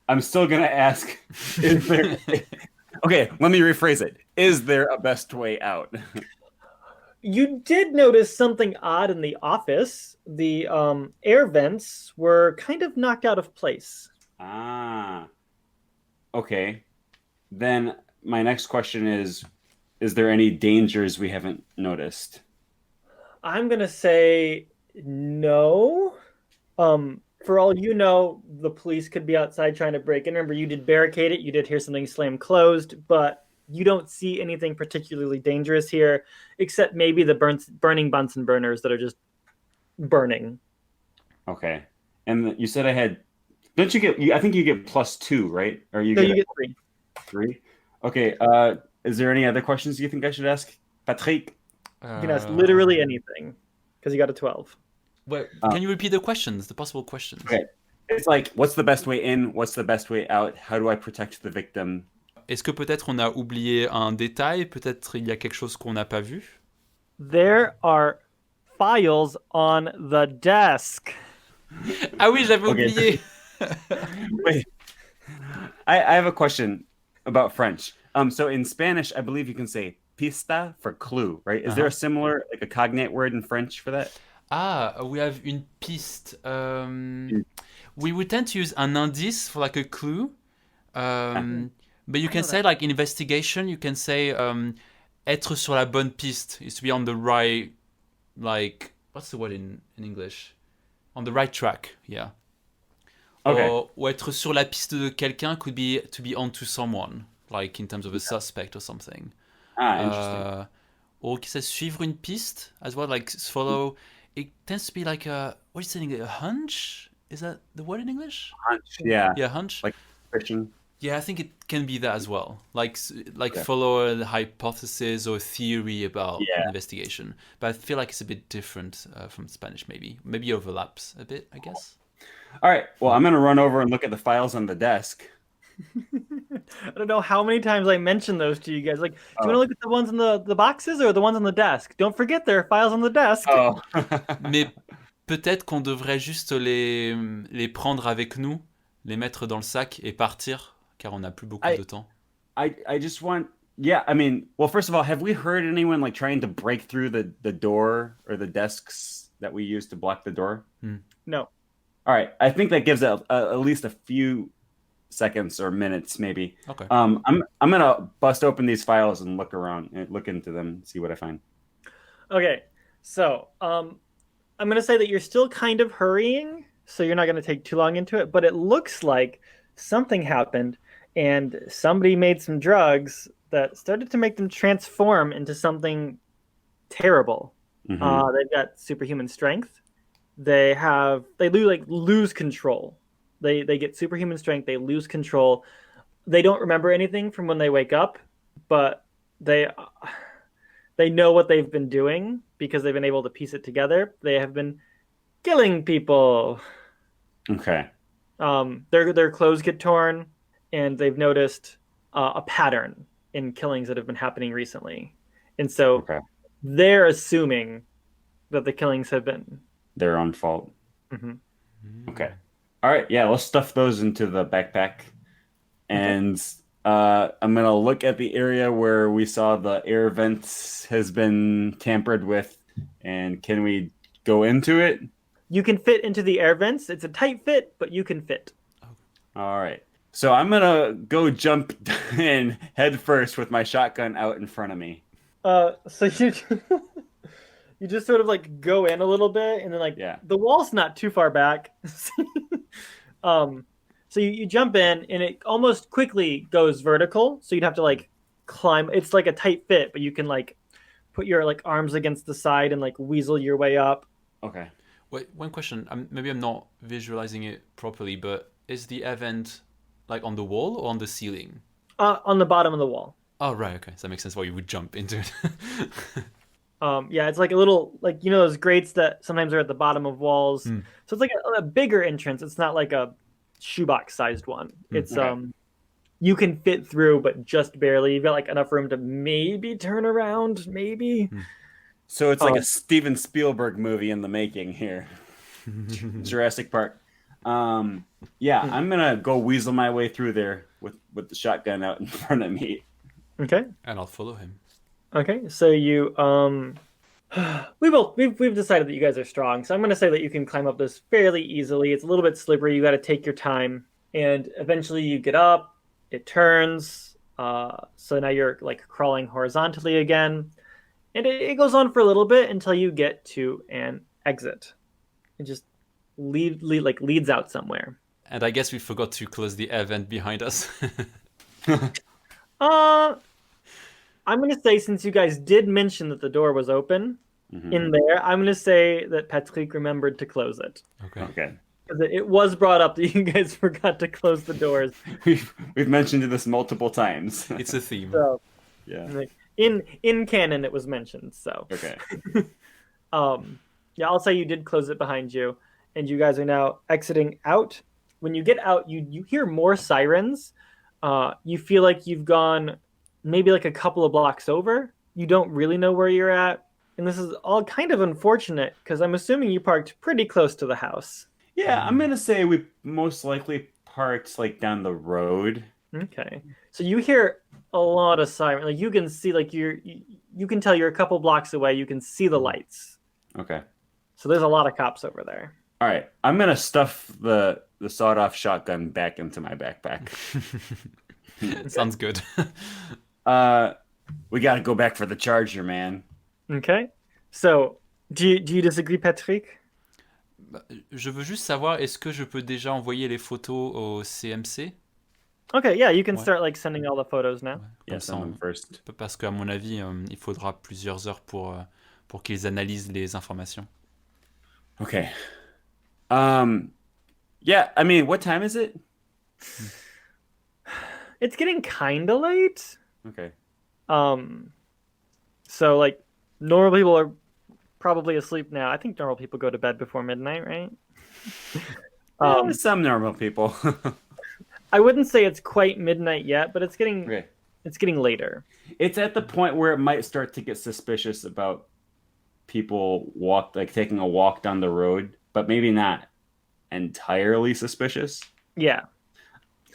I'm still going to ask, is there... Okay, let me rephrase it. Is there a best way out?
You did notice something odd in the office. The air vents were kind of knocked out of place.
Ah, okay. Then my next question is there any dangers we haven't noticed?
I'm going to say no. For all you know, the police could be outside trying to break in. Remember, you did barricade it. You did hear something slam closed, but you don't see anything particularly dangerous here, except maybe the burning Bunsen burners that are just burning.
Okay. And you said I had, don't you get, I think you get +2, right? Or you
No,
get
you get 3.
3? Okay. Is there any other questions you think I should ask? Patrick?
You can ask literally anything because you got a 12.
Well, can you repeat the questions, the possible questions?
Okay. It's like, what's the best way in? What's the best way out? How do I protect the victim?
Est-ce que peut-être on a oublié un détail? Peut-être il y a quelque chose qu'on n'a pas vu?
There are files on the desk.
Ah oui, j'avais
Okay.
oublié.
Wait. I have a question about French. So in Spanish, I believe you can say pista for clue, right? Is there a similar, like a cognate word in French for that?
Ah, we have une piste. We would tend to use un indice for like a clue. But you can say like investigation, you can say être sur la bonne piste is to be on the right, like, what's the word in English? On the right track, yeah.
Okay.
Ou être sur la piste de quelqu'un could be to be onto someone, like in terms of a suspect or something.
Ah, interesting.
Or qui says suivre une piste as well, like follow. It tends to be like a, what is it, a hunch? Is that the word in English?
Hunch. Yeah.
Yeah, hunch.
Like fishing.
Yeah, I think it can be that as well. Like follow a hypothesis or theory about investigation. But I feel like it's a bit different from Spanish, maybe. Maybe overlaps a bit, I guess.
All right. Well, I'm going to run over and look at the files on the desk.
I don't know how many times I mentioned those to you guys. Like, do you want to look at the ones in the boxes or the ones on the desk? Don't forget there are files on the desk.
Oh.
Mais peut-être qu'on devrait juste les prendre avec nous, les mettre dans le sac et partir, car on n'a plus beaucoup de temps.
I just want, yeah, I mean, well, first of all, have we heard anyone like trying to break through the door or the desks that we use to block the door?
No.
All right. I think that gives at least a few seconds or minutes, maybe.
Okay.
I'm gonna bust open these files and look around and look into them, see what I find.
Okay. So, I'm gonna say that you're still kind of hurrying, so you're not gonna take too long into it. But it looks like something happened, and somebody made some drugs that started to make them transform into something terrible. They've got superhuman strength. Lose control. They get superhuman strength. They lose control. They don't remember anything from when they wake up, but they know what they've been doing because they've been able to piece it together. They have been killing people.
Okay.
Their clothes get torn, and they've noticed a pattern in killings that have been happening recently, and so they're assuming that the killings have been
their own fault.
Mm-hmm.
Okay. All right. Yeah, let's stuff those into the backpack, and I'm gonna look at the area where we saw the air vents has been tampered with, and can we go into it?
You can fit into the air vents. It's a tight fit, but you can fit.
All right. So I'm gonna go jump in head first with my shotgun out in front of me.
So you you just sort of like go in a little bit, and then the wall's not too far back. So you jump in, and it almost quickly goes vertical. So you'd have to like climb. It's like a tight fit, but you can like put your like arms against the side and like weasel your way up.
Okay.
Wait, one question. Maybe I'm not visualizing it properly, but is the event like on the wall or on the ceiling?
On the bottom of the wall.
Oh, right. Okay. So that makes sense why you would jump into it.
Yeah, it's like a little, like, you know, those grates that sometimes are at the bottom of walls. So it's like a bigger entrance. It's not like a shoebox sized one. It's, you can fit through, but just barely. You've got like enough room to maybe turn around, maybe.
So it's like a Steven Spielberg movie in the making here. Jurassic Park. Yeah, I'm gonna go weasel my way through there with the shotgun out in front of me.
Okay.
And I'll follow him.
Okay, so you we've decided that you guys are strong, so I'm gonna say that you can climb up this fairly easily. It's a little bit slippery. You got to take your time, and eventually you get up. It turns. So now you're like crawling horizontally again, and it goes on for a little bit until you get to an exit. It just leads out somewhere.
And I guess we forgot to close the event behind us.
I'm going to say, since you guys did mention that the door was open in there, I'm going to say that Patrick remembered to close it.
Okay.
Because it was brought up that you guys forgot to close the doors.
We've mentioned this multiple times.
It's a theme.
So,
yeah.
In canon, it was mentioned. So.
Okay.
Yeah, I'll say you did close it behind you, and you guys are now exiting out. When you get out, you hear more sirens. You feel like you've gone maybe like a couple of blocks over. You don't really know where you're at. And this is all kind of unfortunate because I'm assuming you parked pretty close to the house.
Yeah, I'm going to say we most likely parked like down the road.
Okay. So you hear a lot of sirens. Like you can see, like you can tell you're a couple blocks away. You can see the lights.
Okay.
So there's a lot of cops over there.
All right. I'm going to stuff the sawed-off shotgun back into my backpack.
Sounds good.
We got to go back for the charger, man.
Okay. So, do you disagree, Patrick?
Je veux juste savoir, est-ce que je peux déjà envoyer les photos au CMC?
Okay, yeah, you can start like sending all the photos now.
Yeah, send them first.
Parce qu'à mon avis, il faudra plusieurs heures pour qu'ils analysent les informations.
Okay. Yeah, I mean, what time is it?
It's getting kind of late.
Okay.
So like normal people are probably asleep now. I think normal people go to bed before midnight, right?
Some normal people.
I wouldn't say it's quite midnight yet, but it's getting later.
It's at the point where it might start to get suspicious about people taking a walk down the road, but maybe not entirely suspicious.
Yeah.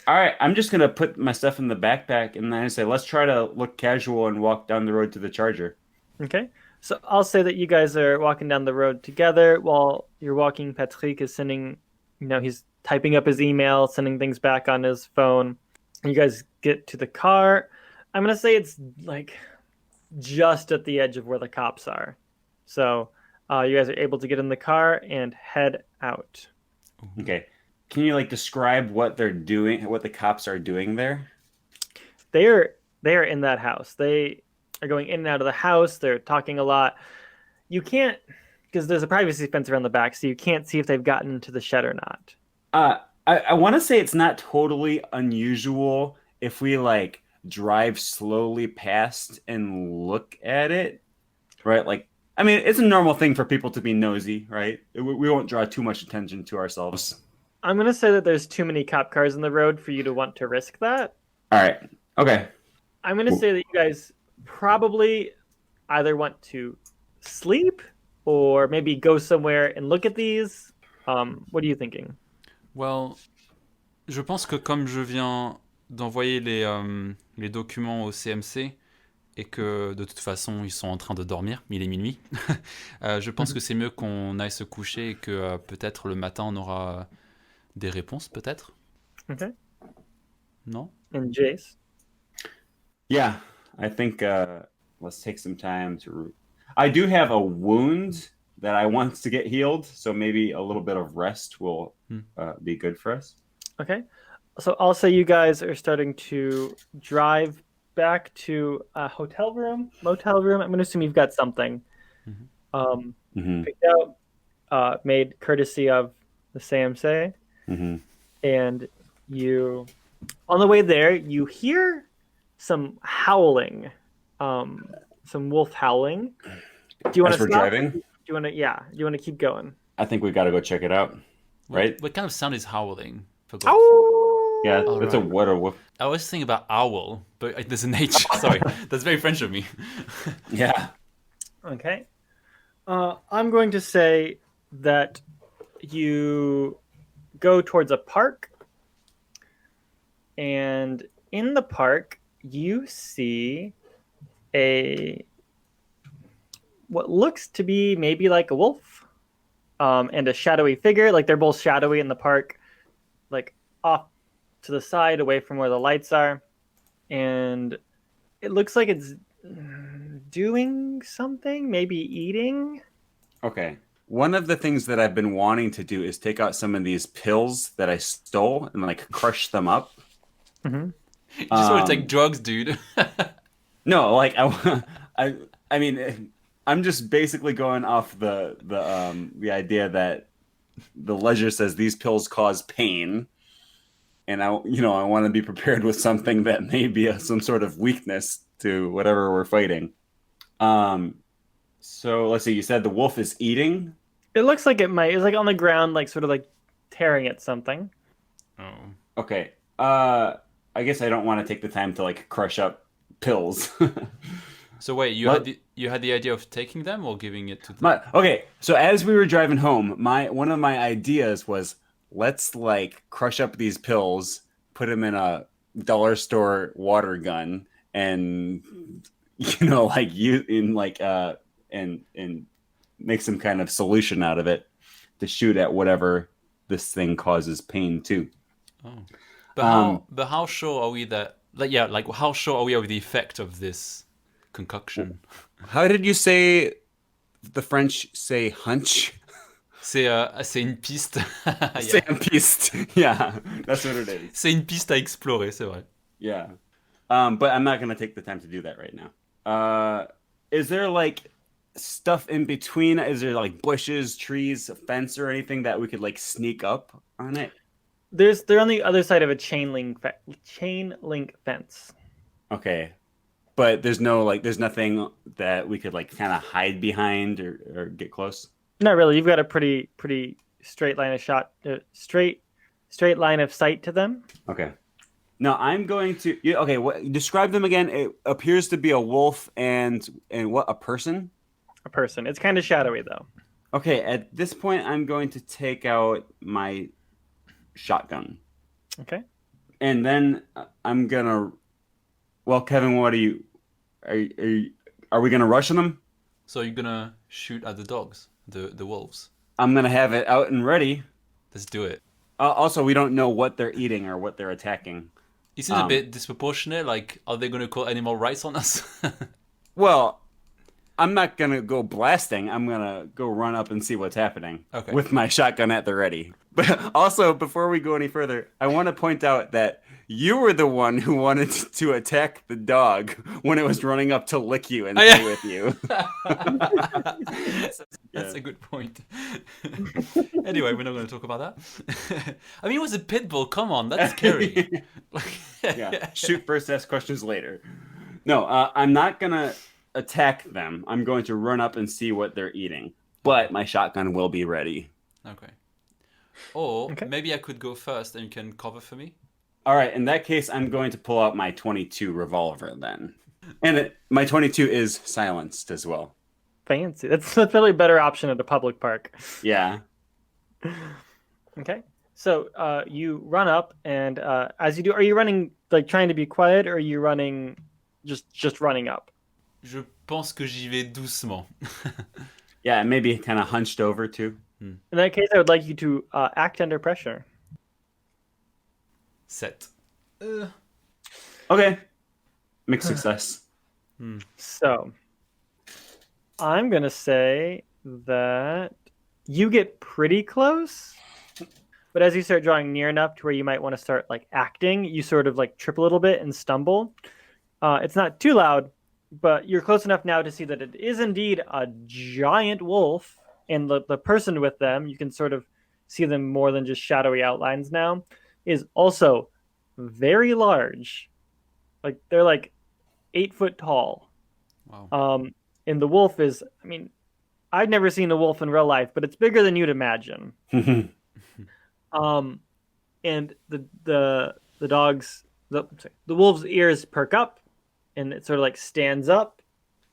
All right, I'm just gonna put my stuff in the backpack, and then I say, let's try to look casual and walk down the road to the charger.
Okay. So I'll say that you guys are walking down the road together. While you're walking, Patrick is sending, he's typing up his email, sending things back on his phone. You guys get to the car. I'm going to say it's like just at the edge of where the cops are. So you guys are able to get in the car and head out.
Okay. Can you like describe what they're doing, what the cops are doing there?
They are in that house. They are going in and out of the house. They're talking a lot. You can't, because there's a privacy fence around the back, so you can't see if they've gotten to the shed or not.
I want to say it's not totally unusual if we like drive slowly past and look at it, right? Like, I mean, it's a normal thing for people to be nosy, right? We won't draw too much attention to ourselves.
I'm gonna say that there's too many cop cars in the road for you to want to risk that.
All right. Okay.
I'm gonna say that you guys probably either want to sleep or maybe go somewhere and look at these. What are you thinking?
Well, je pense que comme je viens d'envoyer les documents au CMC et que de toute façon ils sont en train de dormir, il est minuit, je pense que c'est mieux qu'on aille se coucher et que peut-être le matin on aura des réponses, peut-être.
Okay.
Non?
And Jace?
Yeah, I think let's take some time to. I do have a wound that I want to get healed, so maybe a little bit of rest will be good for us.
Okay. So I'll say you guys are starting to drive back to a motel room. I'm going to assume you've got something picked out, made courtesy of the CMC. And you, on the way there, you hear some howling, some wolf howling. Do you want to stop?
Driving?
Do you want to? Yeah. Do you want to keep going?
I think we've got to go check it out. Right?
What kind of sound is howling?
Yeah, that's a what a woof.
I was thinking about owl, but there's an H. Sorry, that's very French of me.
Yeah.
Okay. I'm going to say that you go towards a park, and in the park you see what looks to be maybe like a wolf, and a shadowy figure. Like they're both shadowy in the park, like off to the side, away from where the lights are, and it looks like it's doing something, maybe eating.
Okay. One of the things that I've been wanting to do is take out some of these pills that I stole and like crush them up.
You just want to take drugs, dude.
No, like I mean, I'm just basically going off the idea that the ledger says these pills cause pain, and I want to be prepared with something that may be some sort of weakness to whatever we're fighting. So let's see. You said the wolf is eating.
It looks like it might. It's like on the ground, like sort of like tearing at something.
Oh.
Okay. I guess I don't want to take the time to like crush up pills.
So wait, you had the idea of taking them or giving it to them?
Okay, so as we were driving home, one of my ideas was let's like crush up these pills, put them in a dollar store water gun, and like you in like and make some kind of solution out of it to shoot at whatever this thing causes pain to.
Oh. But how sure are we that how sure are we of the effect of this concoction?
How did you say the French say hunch?
C'est une piste.
C'est une piste. Yeah, that's what it is.
C'est une piste à explorer, c'est vrai.
Yeah. But I'm not going to take the time to do that right now. Is there like stuff in between? Is there like bushes, trees, a fence, or anything that we could like sneak up on it?
They're on the other side of a chain link fence.
Okay. But there's nothing that we could like kind of hide behind or get close?
Not really. You've got a pretty straight line of straight line of sight to them.
Okay. Now I'm going to describe them again. It appears to be a wolf and what, a person?
A person. It's kind of shadowy though.
Okay, at this point I'm going to take out my shotgun.
Okay.
And then I'm gonna. Well, Kevin, what are we gonna rush them?
So you're gonna shoot at the dogs, the wolves?
I'm gonna have it out and ready.
Let's do it.
Also, we don't know what they're eating or what they're attacking.
It seems a bit disproportionate. Like, are they gonna call animal rights on us?
Well, I'm not gonna go blasting. I'm gonna go run up and see what's happening.
Okay.
With my shotgun at the ready. But also, before we go any further, I want to point out that you were the one who wanted to attack the dog when it was running up to lick you and play with you.
That's a good point. Anyway, we're not going to talk about that. I mean, it was a pit bull. Come on, that's scary.
Yeah, shoot first, ask questions later. No, I'm not going to attack them. I'm going to run up and see what they're eating. But my shotgun will be ready.
Okay. Or maybe I could go first and you can cover for me.
All right, in that case, I'm going to pull out my 22 revolver then. And my 22 is silenced as well.
Fancy. That's a really better option at a public park.
Yeah.
Okay. So you run up, and as you do, are you running like trying to be quiet, or are you running just running up?
Je pense que j'y vais doucement.
Yeah, and maybe kind of hunched over too.
In that case, I would like you to act under pressure.
7.
Okay. Mixed success.
So I'm going to say that you get pretty close, but as you start drawing near enough to where you might want to start like acting, you sort of like trip a little bit and stumble. It's not too loud, but you're close enough now to see that it is indeed a giant wolf, and the person with them, you can sort of see them more than just shadowy outlines now, is also very large. Like they're like 8 foot tall.
Wow.
And the wolf is, I mean, I've never seen a wolf in real life, but it's bigger than you'd imagine. And the wolf's ears perk up, and it sort of like stands up.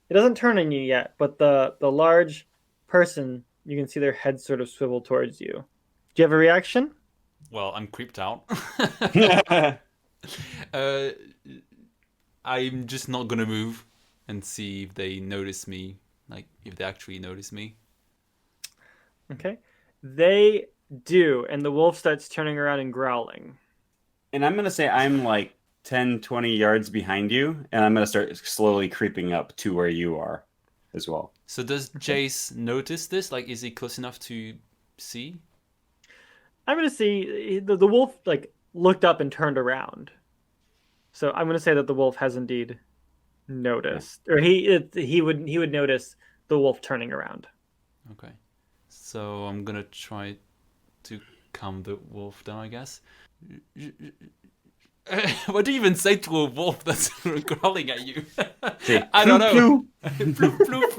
It doesn't turn on you yet, but the large person, you can see their head sort of swivel towards you. Do you have a reaction?
Well, I'm creeped out. I'm just not gonna move and see if they notice me, like if they actually notice me.
Okay. They do, and the wolf starts turning around and growling.
And I'm going to say I'm like 10, 20 yards behind you, and I'm going to start slowly creeping up to where you are as well.
So does Jace notice this? Like, is he close enough to see?
I'm going to see the wolf like looked up and turned around. So I'm going to say that the wolf has indeed noticed, or he would notice the wolf turning around.
Okay. So I'm going to try to calm the wolf down, I guess. What do you even say to a wolf that's growling at you? I don't know. Floop, floop.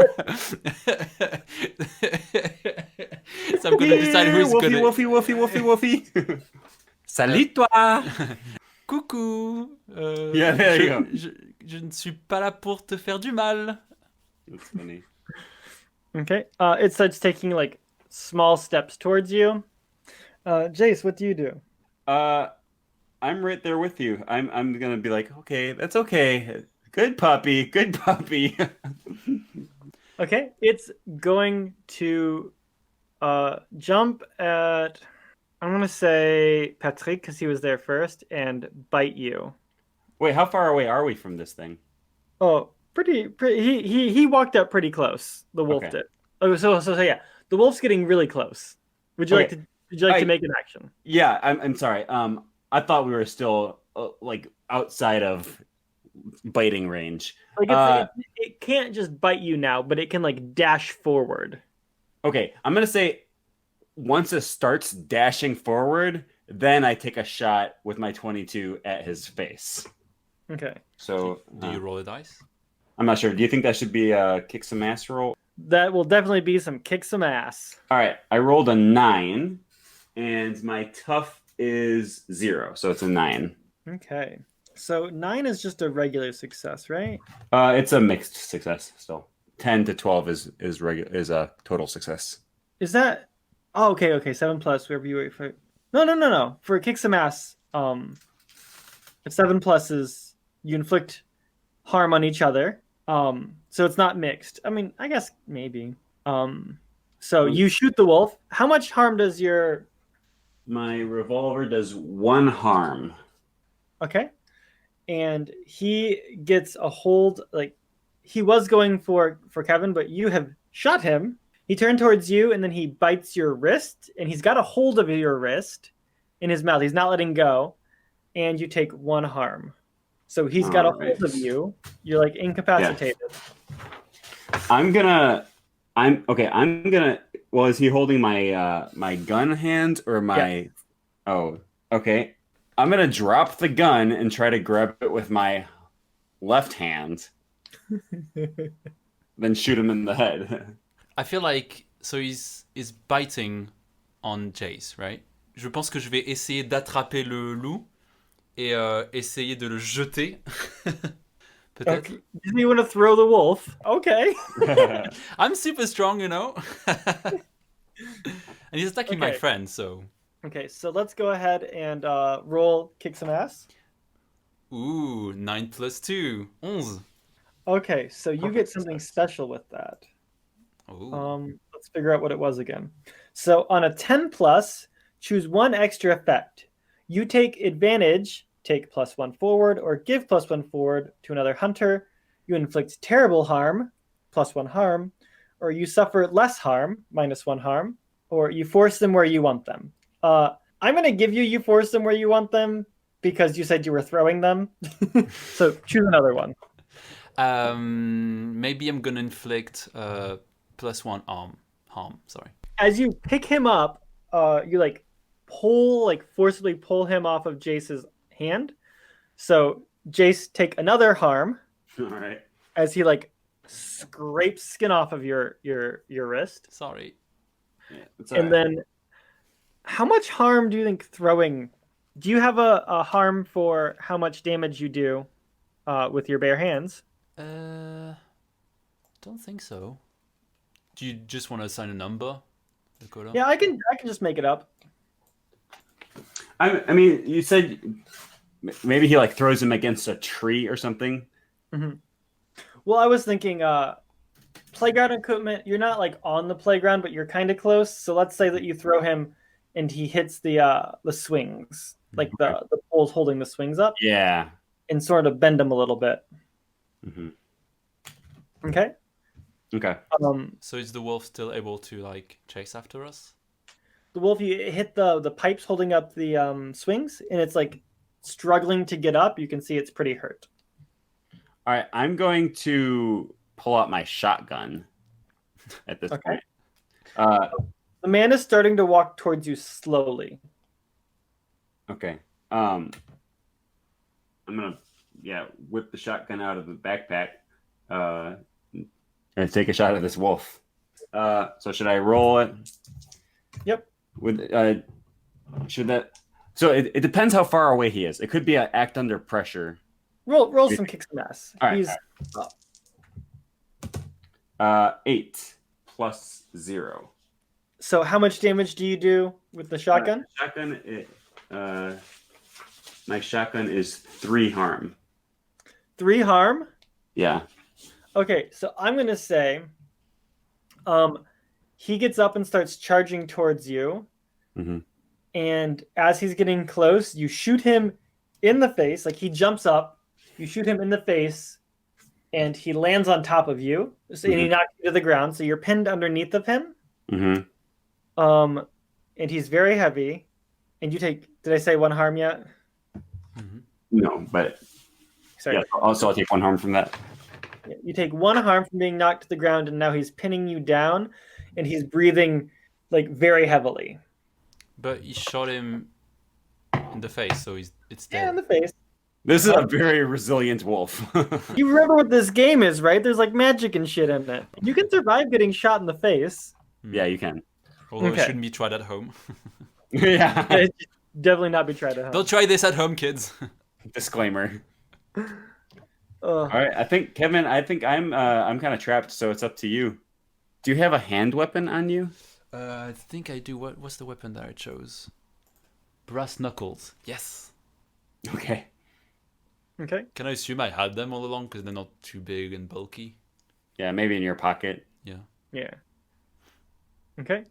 So I'm going to decide who's going to...
Woofy. Salut toi!
Coucou.
Yeah, there you go.
Je ne suis pas là pour te faire du mal.
That's funny.
Okay. It starts taking like small steps towards you. Jace, what do you do?
I'm right there with you. I'm gonna be like, okay, that's okay. Good puppy, good puppy.
Okay, it's going to jump at, I'm gonna say Patrick because he was there first, and bite you.
Wait, how far away are we from this thing?
Oh, pretty. He walked up pretty close. The wolf did. Oh, so yeah, the wolf's getting really close. Would you like to make an action?
Yeah, I'm sorry. I thought we were still like outside of biting range.
Like it can't just bite you now, but it can like dash forward.
Okay, I'm gonna say once it starts dashing forward, then I take a shot with my 22 at his face.
Okay.
So
do you roll a dice?
I'm not sure. Do you think that should be a kick some ass roll?
That will definitely be some kick some ass.
All right, I rolled a 9, and my tough is 0, so it's a 9.
Okay. So 9 is just a regular success, right?
It's a mixed success still. 10 to 12 is a total success.
Is that? Oh, okay. 7 plus wherever you wait for. No. For kick some ass, if 7 plus is you inflict harm on each other. So it's not mixed. I mean, I guess maybe. So you shoot the wolf. How much harm does your?
My revolver does 1 harm.
Okay. And he gets a hold, like he was going for Kevin, but you have shot him He turned towards you, and then he bites your wrist, and he's got a hold of your wrist in his mouth. He's not letting go, and you take 1 harm. So he's got a hold of you. You're like incapacitated.
Yeah. Well, is he holding my my gun hand or my?
Yeah.
Oh, okay. I'm gonna drop the gun and try to grab it with my left hand, then shoot him in the head.
I feel like so he's biting on Jace, right? Je pense que je vais essayer d'attraper le loup et essayer de le jeter. Peut-être.
Okay. You want to throw the wolf? Okay.
I'm super strong, you know. And he's attacking my friend, so.
Okay, so let's go ahead and roll kick some ass.
Ooh, 9 plus 2, 11.
Okay, so you get something special with that.
Ooh.
Let's figure out what it was again. So on a 10 plus, choose 1 extra effect. You take advantage, take +1 forward, or give +1 forward to another hunter. You inflict terrible harm, +1 harm, or you suffer less harm, -1 harm, or you force them where you want them. I'm going to give you force them where you want them because you said you were throwing them. So choose another one.
Maybe I'm gonna inflict +1 harm. Sorry.
As you pick him up, you forcibly pull him off of Jace's hand. So Jace, take another harm.
All right.
As he scrapes skin off of your wrist.
Sorry.
Yeah,
and then, how much harm do you think throwing? Do you have a harm for how much damage you do with your bare hands?
Don't think so. Do you just want to assign a number, Dakota?
Yeah, I can just make it up.
I mean, you said maybe he throws him against a tree or something.
Mm-hmm. Well, I was thinking playground equipment. You're not on the playground, but you're kind of close. So let's say that you throw him and he hits the swings, the poles holding the swings up.
Yeah.
And sort of bend him a little bit.
Mm-hmm.
Okay.
Okay.
So is the wolf still able to chase after us?
The wolf, you hit the pipes holding up the swings, and it's struggling to get up. You can see it's pretty hurt.
All right, I'm going to pull out my shotgun at this point.
The man is starting to walk towards you slowly.
Okay. I'm gonna whip the shotgun out of the backpack and take a shot at this wolf. So should I roll it?
Yep.
Should that? So it depends how far away he is. It could be an act under pressure.
Roll some kick some ass.
All right.
He's
8 plus 0.
So how much damage do you do with the shotgun?
My shotgun is 3 harm.
3 harm?
Yeah.
Okay, so I'm gonna say, he gets up and starts charging towards you, and as he's getting close, you shoot him in the face. He jumps up, you shoot him in the face, and he lands on top of you. So and he knocks you to the ground. So you're pinned underneath of him. And he's very heavy. And you take. Did I say 1 harm yet?
No, but
sorry.
Yeah, also I'll take 1 harm from that.
You take 1 harm from being knocked to the ground, and now he's pinning you down, and he's breathing very heavily.
But you shot him in the face, so it's dead.
Yeah, in the face.
This is a very resilient wolf.
You remember what this game is, right? There's magic and shit in it. You can survive getting shot in the face.
Yeah, you can.
Although it shouldn't be tried at home.
Yeah.
It should definitely not be tried at home.
Don't try this at home, kids.
Disclaimer. All right, I think Kevin. I'm kind of trapped, so it's up to you. Do you have a hand weapon on you?
I think I do. What's the weapon that I chose? Brass knuckles. Yes.
Okay.
Okay.
Can I assume I had them all along because they're not too big and bulky?
Yeah, maybe in your pocket.
Yeah.
Yeah. Okay.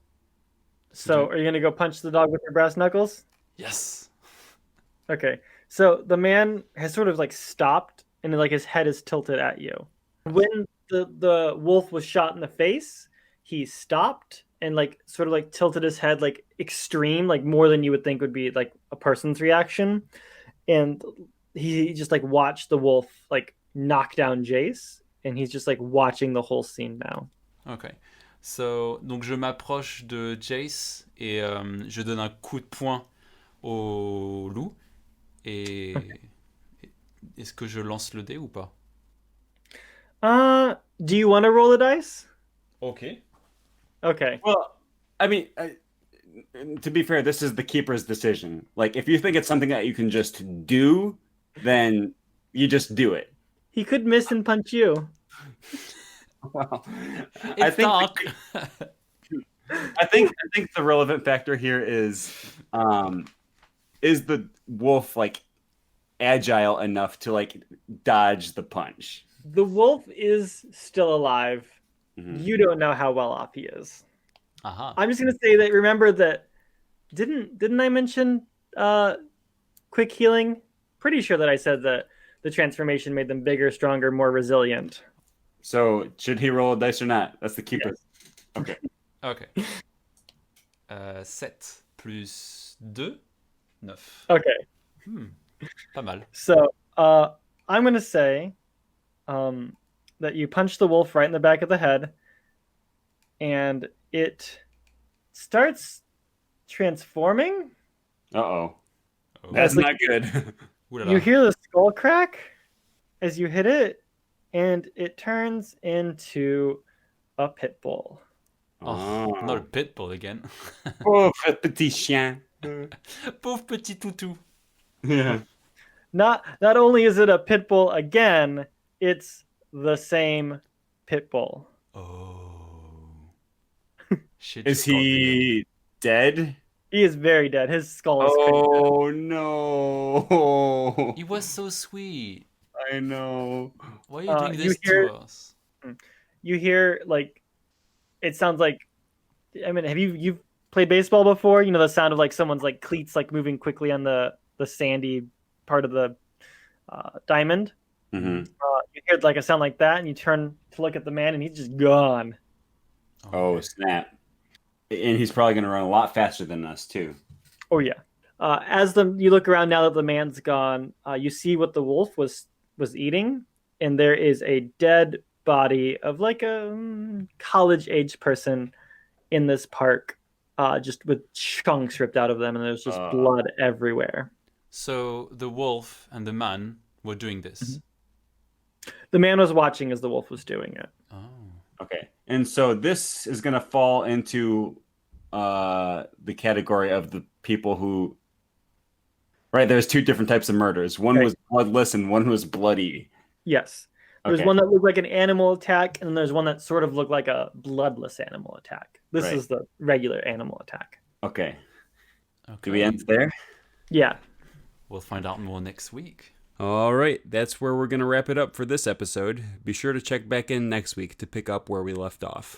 So, are you gonna go punch the dog with your brass knuckles?
Yes.
Okay. So the man has sort of stopped, and his head is tilted at you. When the wolf was shot in the face, he stopped and like sort of like tilted his head like extreme, like more than you would think would be like a person's reaction. And he just like watched the wolf like knock down Jace, and he's just like watching the whole scene now.
Ok. So, donc je m'approche de Jace et je donne un coup de poing au loup. Et est-ce que je lance le dé ou pas?
Do you want to roll the dice?
Ok.
Okay.
Well, I mean, to be fair, this is the keeper's decision. Like, if you think it's something that you can just do, then you just do it.
He could miss and punch you.
Well,
It's dark.
I think the relevant factor here is the wolf like agile enough to like dodge the punch?
The wolf is still alive.
Mhm.
You don't know how well off he is.
Aha.
I'm just gonna say that. Remember that. Didn't I mention quick healing? Pretty sure that I said that the transformation made them bigger, stronger, more resilient.
So should he roll a dice or not? That's the keeper. Okay.
Ok. 7 plus 2, 9.
Okay.
Pas mal.
So I'm gonna say that you punch the wolf right in the back of the head, and it starts transforming.
Uh-oh.
Oh.
That's
Like-
not good.
Ouh là là.
You hear the skull crack as you hit it, and it turns into a pit bull.
Oh, not a pit bull again.
Pauvre petit chien.
Pauvre petit toutou.
Yeah.
Not only is it a pit bull again, it's the same pit bull.
Oh. Shit,
Is he dead?
He is very dead. His skull is cracked.
Oh no.
He was so sweet.
I know.
Why are you doing
you
this
hear-
to us?
You hear like it sounds like, I mean, you've played baseball before? You know the sound of like someone's like cleats like moving quickly on the sandy part of the diamond.
Mhm.
You hear like a sound like that, and you turn to look at the man, and he's just gone.
Oh snap! And he's probably going to run a lot faster than us too.
Oh yeah. As you look around now that the man's gone, you see what the wolf was eating, and there is a dead body of like a college-age person in this park, just with chunks ripped out of them, and there's just blood everywhere.
So the wolf and the man were doing this.
The man was watching as the wolf was doing it.
Oh.
Okay, and so this is going to fall into the category of the people who. Right, there's two different types of murders. One
Right.
was bloodless, and one was bloody.
Yes. There's
Okay.
one that looked like an animal attack, and then there's one that sort of looked like a bloodless animal attack. This
Right.
is the regular animal attack.
Okay,
Okay.
do we end there?
Yeah.
We'll find out more next week.
All right, that's where we're going to wrap it up for this episode. Be sure to check back in next week to pick up where we left off.